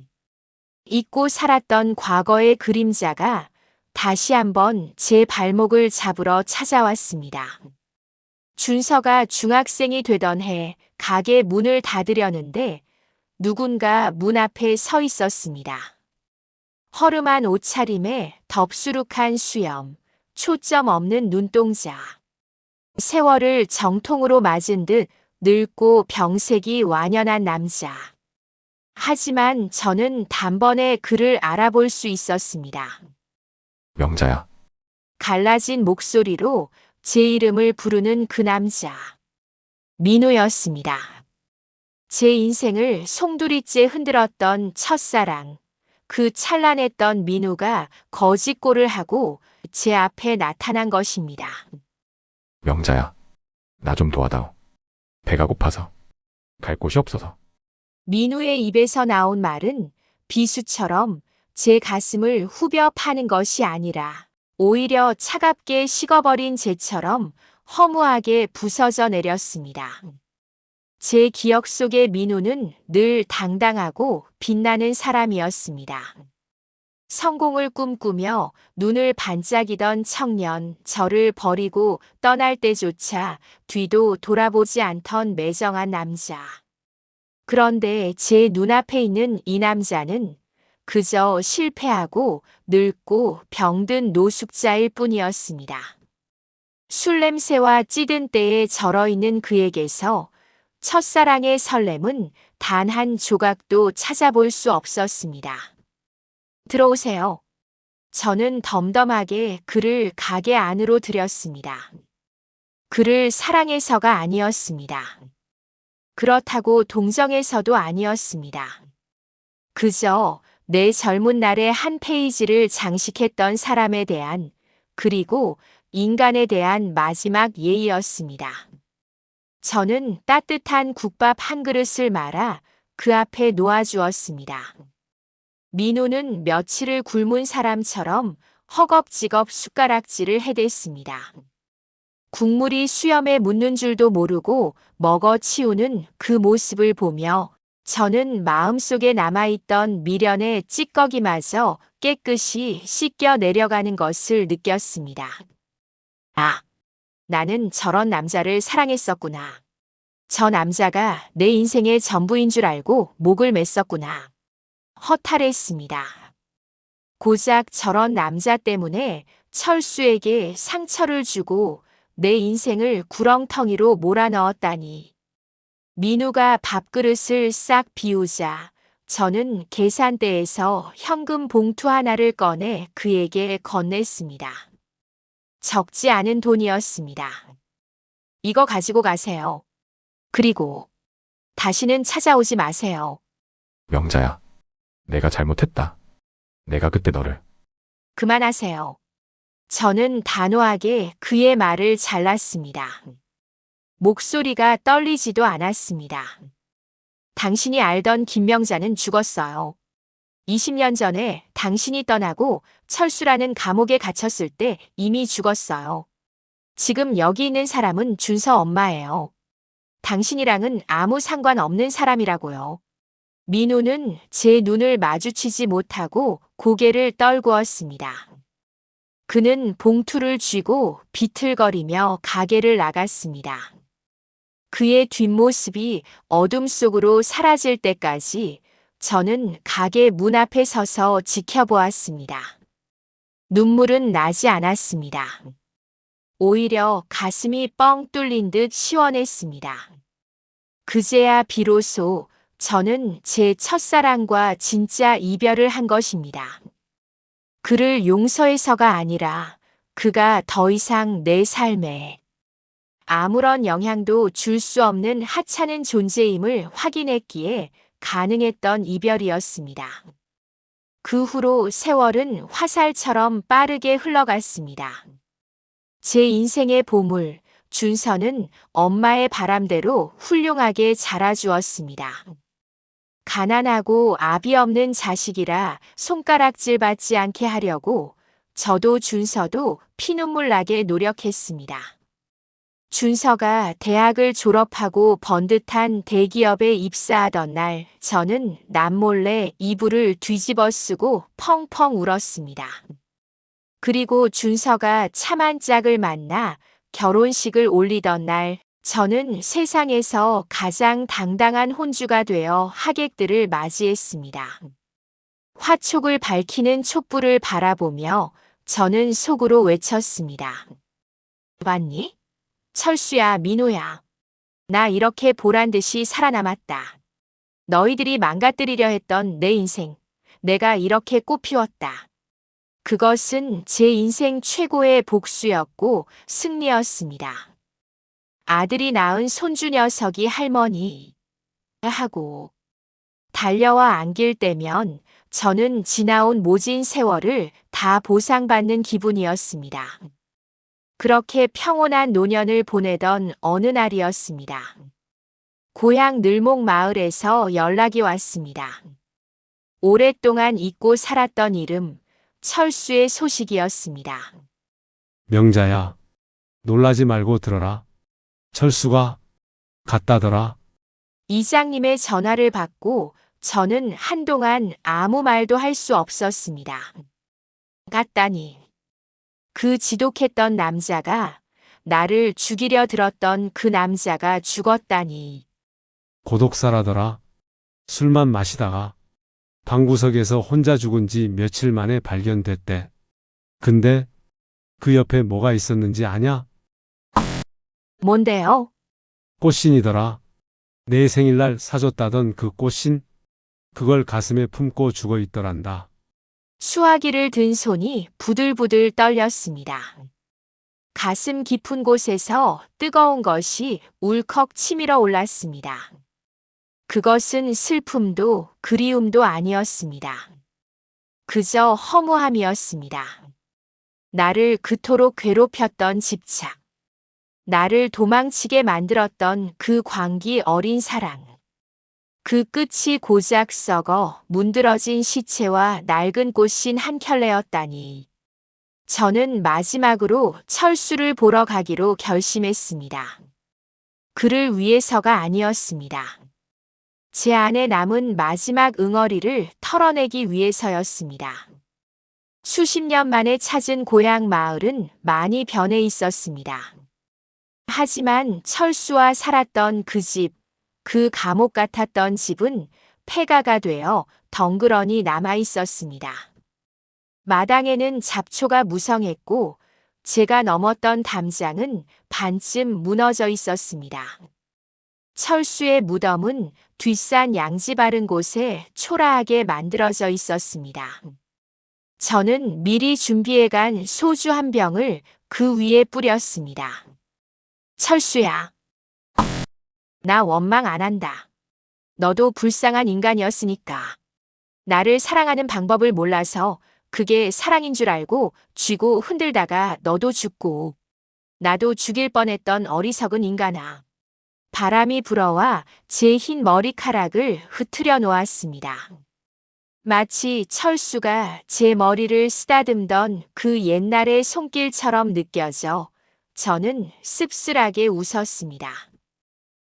잊고 살았던 과거의 그림자가 다시 한번 제 발목을 잡으러 찾아왔습니다. 준서가 중학생이 되던 해 가게 문을 닫으려는데 누군가 문 앞에 서 있었습니다. 허름한 옷차림에 덥수룩한 수염, 초점 없는 눈동자. 세월을 정통으로 맞은 듯 늙고 병색이 완연한 남자. 하지만 저는 단번에 그를 알아볼 수 있었습니다. 명자야. 갈라진 목소리로 제 이름을 부르는 그 남자. 민우였습니다. 제 인생을 송두리째 흔들었던 첫사랑. 그 찬란했던 민우가 거짓골을 하고 제 앞에 나타난 것입니다. 명자야. 나 좀 도와다오. 배가 고파서. 갈 곳이 없어서. 민우의 입에서 나온 말은 비수처럼 제 가슴을 후벼 파는 것이 아니라 오히려 차갑게 식어버린 재처럼 허무하게 부서져 내렸습니다. 제 기억 속의 민우는 늘 당당하고 빛나는 사람이었습니다. 성공을 꿈꾸며 눈을 반짝이던 청년, 저를 버리고 떠날 때조차 뒤도 돌아보지 않던 매정한 남자. 그런데 제 눈앞에 있는 이 남자는 그저 실패하고 늙고 병든 노숙자일 뿐이었습니다. 술 냄새와 찌든 때에 절어있는 그에게서 첫사랑의 설렘은 단 한 조각도 찾아볼 수 없었습니다. 들어오세요. 저는 덤덤하게 그를 가게 안으로 들였습니다. 그를 사랑해서가 아니었습니다. 그렇다고 동정해서도 아니었습니다. 그저 내 젊은 날의 한 페이지를 장식했던 사람에 대한, 그리고 인간에 대한 마지막 예의였습니다. 저는 따뜻한 국밥 한 그릇을 말아 그 앞에 놓아주었습니다. 민우는 며칠을 굶은 사람처럼 허겁지겁 숟가락질을 해댔습니다. 국물이 수염에 묻는 줄도 모르고 먹어치우는 그 모습을 보며 저는 마음속에 남아있던 미련의 찌꺼기마저 깨끗이 씻겨 내려가는 것을 느꼈습니다. 아, 나는 저런 남자를 사랑했었구나. 저 남자가 내 인생의 전부인 줄 알고 목을 맸었구나. 허탈했습니다. 고작 저런 남자 때문에 철수에게 상처를 주고 내 인생을 구렁텅이로 몰아넣었다니. 민우가 밥그릇을 싹 비우자 저는 계산대에서 현금 봉투 하나를 꺼내 그에게 건넸습니다. 적지 않은 돈이었습니다. 이거 가지고 가세요. 그리고 다시는 찾아오지 마세요. 명자야. 내가 잘못했다. 내가 그때 너를. 그만하세요. 저는 단호하게 그의 말을 잘랐습니다. 목소리가 떨리지도 않았습니다. 당신이 알던 김명자는 죽었어요. 20년 전에 당신이 떠나고 철수라는 감옥에 갇혔을 때 이미 죽었어요. 지금 여기 있는 사람은 준서 엄마예요. 당신이랑은 아무 상관없는 사람이라고요. 민우는 제 눈을 마주치지 못하고 고개를 떨구었습니다. 그는 봉투를 쥐고 비틀거리며 가게를 나갔습니다. 그의 뒷모습이 어둠 속으로 사라질 때까지 저는 가게 문 앞에 서서 지켜보았습니다. 눈물은 나지 않았습니다. 오히려 가슴이 뻥 뚫린 듯 시원했습니다. 그제야 비로소 저는 제 첫사랑과 진짜 이별을 한 것입니다. 그를 용서해서가 아니라 그가 더 이상 내 삶에 아무런 영향도 줄 수 없는 하찮은 존재임을 확인했기에 가능했던 이별이었습니다. 그 후로 세월은 화살처럼 빠르게 흘러갔습니다. 제 인생의 보물, 준서는 엄마의 바람대로 훌륭하게 자라주었습니다. 가난하고 아비 없는 자식이라 손가락질 받지 않게 하려고 저도 준서도 피눈물 나게 노력했습니다. 준서가 대학을 졸업하고 번듯한 대기업에 입사하던 날, 저는 남몰래 이불을 뒤집어 쓰고 펑펑 울었습니다. 그리고 준서가 참 한 짝을 만나 결혼식을 올리던 날, 저는 세상에서 가장 당당한 혼주가 되어 하객들을 맞이했습니다. 화촉을 밝히는 촛불을 바라보며 저는 속으로 외쳤습니다. 봤니? 철수야, 민호야. 나 이렇게 보란듯이 살아남았다. 너희들이 망가뜨리려 했던 내 인생, 내가 이렇게 꽃피웠다. 그것은 제 인생 최고의 복수였고 승리였습니다. 아들이 낳은 손주 녀석이 할머니 하고 달려와 안길 때면 저는 지나온 모진 세월을 다 보상받는 기분이었습니다. 그렇게 평온한 노년을 보내던 어느 날이었습니다. 고향 늘목 마을에서 연락이 왔습니다. 오랫동안 잊고 살았던 이름, 철수의 소식이었습니다. 명자야, 놀라지 말고 들어라. 철수가 갔다더라. 이장님의 전화를 받고 저는 한동안 아무 말도 할 수 없었습니다. 갔다니. 그 지독했던 남자가, 나를 죽이려 들었던 그 남자가 죽었다니. 고독사라더라. 술만 마시다가 방구석에서 혼자 죽은 지 며칠 만에 발견됐대. 근데 그 옆에 뭐가 있었는지 아냐? 뭔데요? 꽃신이더라. 내 생일날 사줬다던 그 꽃신? 그걸 가슴에 품고 죽어 있더란다. 수화기를 든 손이 부들부들 떨렸습니다. 가슴 깊은 곳에서 뜨거운 것이 울컥 치밀어 올랐습니다. 그것은 슬픔도 그리움도 아니었습니다. 그저 허무함이었습니다. 나를 그토록 괴롭혔던 집착. 나를 도망치게 만들었던 그 광기 어린 사랑. 그 끝이 고작 썩어 문드러진 시체와 낡은 꽃신 한 켤레였다니. 저는 마지막으로 철수를 보러 가기로 결심했습니다. 그를 위해서가 아니었습니다. 제 안에 남은 마지막 응어리를 털어내기 위해서였습니다. 수십 년 만에 찾은 고향 마을은 많이 변해 있었습니다. 하지만 철수와 살았던 그 집, 그 감옥 같았던 집은 폐가가 되어 덩그러니 남아 있었습니다. 마당에는 잡초가 무성했고 제가 넘었던 담장은 반쯤 무너져 있었습니다. 철수의 무덤은 뒷산 양지 바른 곳에 초라하게 만들어져 있었습니다. 저는 미리 준비해간 소주 한 병을 그 위에 뿌렸습니다. 철수야. 나 원망 안 한다. 너도 불쌍한 인간이었으니까. 나를 사랑하는 방법을 몰라서 그게 사랑인 줄 알고 쥐고 흔들다가 너도 죽고 나도 죽일 뻔했던 어리석은 인간아. 바람이 불어와 제 흰 머리카락을 흐트려 놓았습니다. 마치 철수가 제 머리를 쓰다듬던 그 옛날의 손길처럼 느껴져 저는 씁쓸하게 웃었습니다.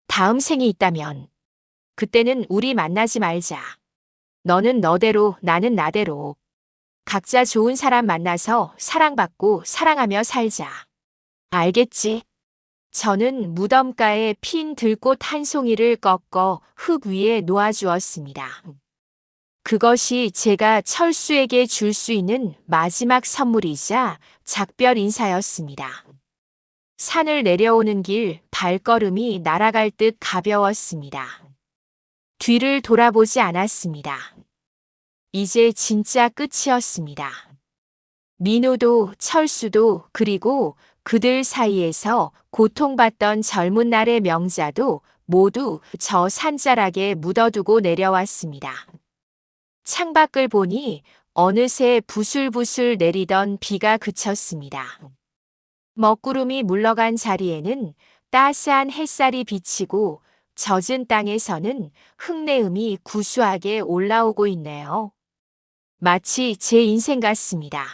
다음 생이 있다면 그때는 우리 만나지 말자. 너는 너대로 나는 나대로 각자 좋은 사람 만나서 사랑받고 사랑하며 살자. 알겠지? 저는 무덤가에 핀 들꽃 한 송이를 꺾어 흙 위에 놓아주었습니다. 그것이 제가 철수에게 줄 수 있는 마지막 선물이자 작별 인사였습니다. 산을 내려오는 길 발걸음이 날아갈 듯 가벼웠습니다. 뒤를 돌아보지 않았습니다. 이제 진짜 끝이었습니다. 민호도 철수도 그리고 그들 사이에서 고통받던 젊은 날의 명자도 모두 저 산자락에 묻어두고 내려왔습니다. 창밖을 보니 어느새 부슬부슬 내리던 비가 그쳤습니다. 먹구름이 물러간 자리에는 따스한 햇살이 비치고 젖은 땅에서는 흙내음이 구수하게 올라오고 있네요. 마치 제 인생 같습니다.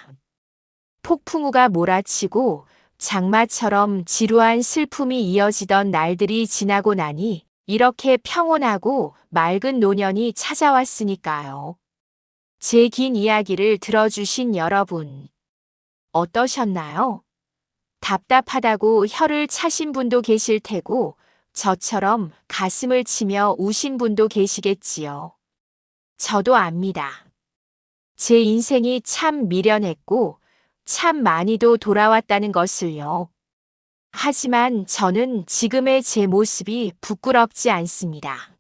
폭풍우가 몰아치고 장마처럼 지루한 슬픔이 이어지던 날들이 지나고 나니 이렇게 평온하고 맑은 노년이 찾아왔으니까요. 제 긴 이야기를 들어주신 여러분, 어떠셨나요? 답답하다고 혀를 차신 분도 계실 테고 저처럼 가슴을 치며 우신 분도 계시겠지요. 저도 압니다. 제 인생이 참 미련했고 참 많이도 돌아왔다는 것을요. 하지만 저는 지금의 제 모습이 부끄럽지 않습니다.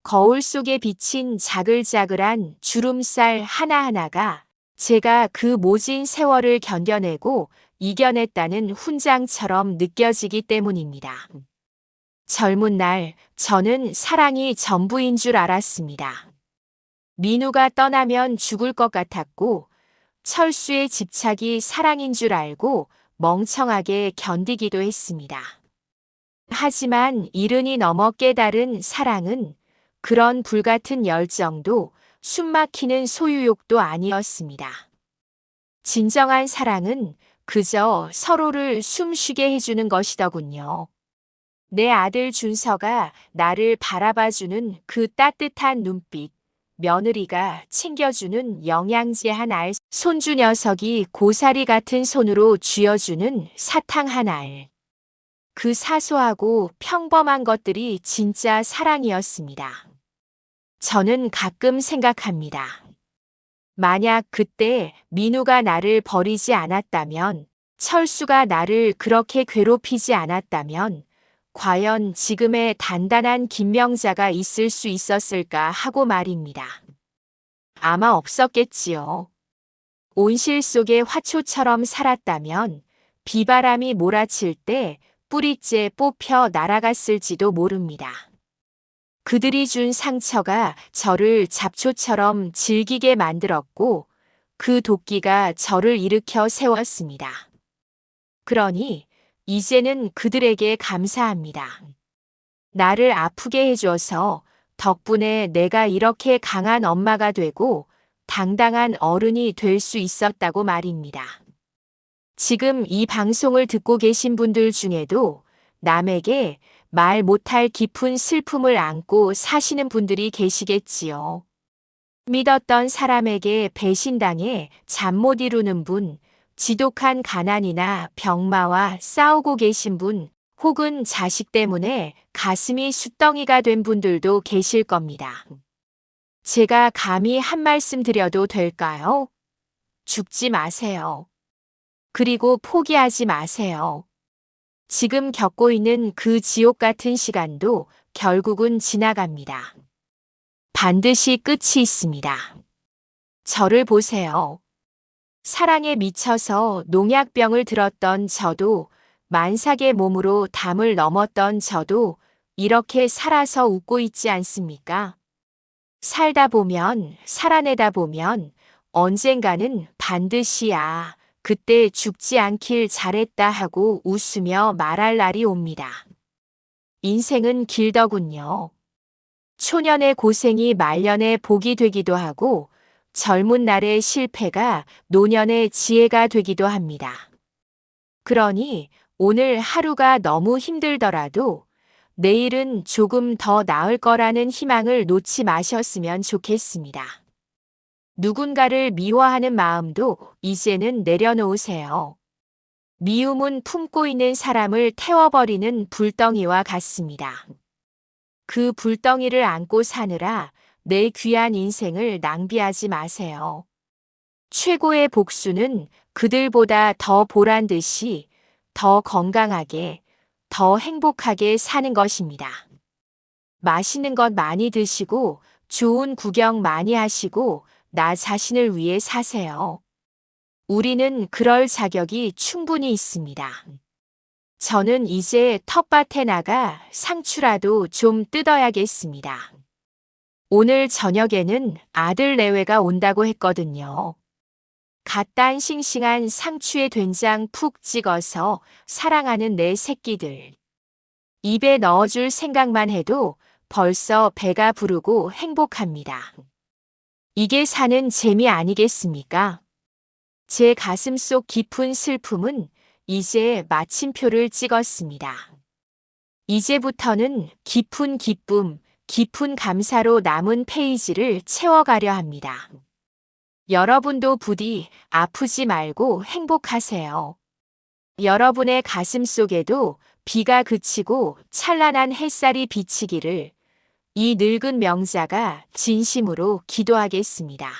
거울 속에 비친 자글자글한 주름살 하나하나가 제가 그 모진 세월을 견뎌내고 이겨냈다는 훈장처럼 느껴지기 때문입니다. 젊은 날 저는 사랑이 전부인 줄 알았습니다. 민우가 떠나면 죽을 것 같았고 철수의 집착이 사랑인 줄 알고 멍청하게 견디기도 했습니다. 하지만 이른이 넘어 깨달은 사랑은 그런 불같은 열정도 숨막히는 소유욕도 아니었습니다. 진정한 사랑은 그저 서로를 숨쉬게 해주는 것이더군요. 내 아들 준서가 나를 바라봐주는 그 따뜻한 눈빛, 며느리가 챙겨주는 영양제 한 알, 손주 녀석이 고사리 같은 손으로 쥐어주는 사탕 한 알. 그 사소하고 평범한 것들이 진짜 사랑이었습니다. 저는 가끔 생각합니다. 만약 그때 민우가 나를 버리지 않았다면, 철수가 나를 그렇게 괴롭히지 않았다면, 과연 지금의 단단한 김명자가 있을 수 있었을까 하고 말입니다. 아마 없었겠지요. 온실 속의 화초처럼 살았다면 비바람이 몰아칠 때 뿌리째 뽑혀 날아갔을지도 모릅니다. 그들이 준 상처가 저를 잡초처럼 질기게 만들었고 그 도끼가 저를 일으켜 세웠습니다. 그러니 이제는 그들에게 감사합니다. 나를 아프게 해줘서 덕분에 내가 이렇게 강한 엄마가 되고 당당한 어른이 될 수 있었다고 말입니다. 지금 이 방송을 듣고 계신 분들 중에도 남에게 말 못할 깊은 슬픔을 안고 사시는 분들이 계시겠지요. 믿었던 사람에게 배신당해 잠 못 이루는 분, 지독한 가난이나 병마와 싸우고 계신 분, 혹은 자식 때문에 가슴이 숫덩이가 된 분들도 계실 겁니다. 제가 감히 한 말씀 드려도 될까요? 죽지 마세요. 그리고 포기하지 마세요. 지금 겪고 있는 그 지옥 같은 시간도 결국은 지나갑니다. 반드시 끝이 있습니다. 저를 보세요. 사랑에 미쳐서 농약병을 들었던 저도, 만삭의 몸으로 담을 넘었던 저도 이렇게 살아서 웃고 있지 않습니까? 살다 보면, 살아내다 보면 언젠가는 반드시 그때 죽지 않길 잘했다 하고 웃으며 말할 날이 옵니다. 인생은 길더군요. 초년의 고생이 말년의 복이 되기도 하고 젊은 날의 실패가 노년의 지혜가 되기도 합니다. 그러니 오늘 하루가 너무 힘들더라도 내일은 조금 더 나을 거라는 희망을 놓지 마셨으면 좋겠습니다. 누군가를 미워하는 마음도 이제는 내려놓으세요. 미움은 품고 있는 사람을 태워버리는 불덩이와 같습니다. 그 불덩이를 안고 사느라 내 귀한 인생을 낭비하지 마세요. 최고의 복수는 그들보다 더 보란 듯이, 더 건강하게, 더 행복하게 사는 것입니다. 맛있는 것 많이 드시고, 좋은 구경 많이 하시고, 나 자신을 위해 사세요. 우리는 그럴 자격이 충분히 있습니다. 저는 이제 텃밭에 나가 상추라도 좀 뜯어야겠습니다. 오늘 저녁에는 아들 내외가 온다고 했거든요. 갓 딴 싱싱한 상추에 된장 푹 찍어서 사랑하는 내 새끼들. 입에 넣어줄 생각만 해도 벌써 배가 부르고 행복합니다. 이게 사는 재미 아니겠습니까? 제 가슴속 깊은 슬픔은 이제 마침표를 찍었습니다. 이제부터는 깊은 기쁨, 깊은 감사로 남은 페이지를 채워가려 합니다. 여러분도 부디 아프지 말고 행복하세요. 여러분의 가슴 속에도 비가 그치고 찬란한 햇살이 비치기를 이 늙은 명자가 진심으로 기도하겠습니다.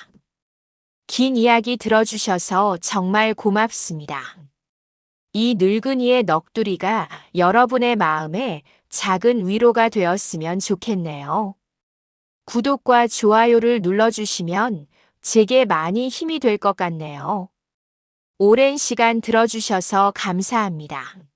긴 이야기 들어주셔서 정말 고맙습니다. 이 늙은이의 넋두리가 여러분의 마음에 작은 위로가 되었으면 좋겠네요. 구독과 좋아요를 눌러주시면 제게 많이 힘이 될 것 같네요. 오랜 시간 들어주셔서 감사합니다.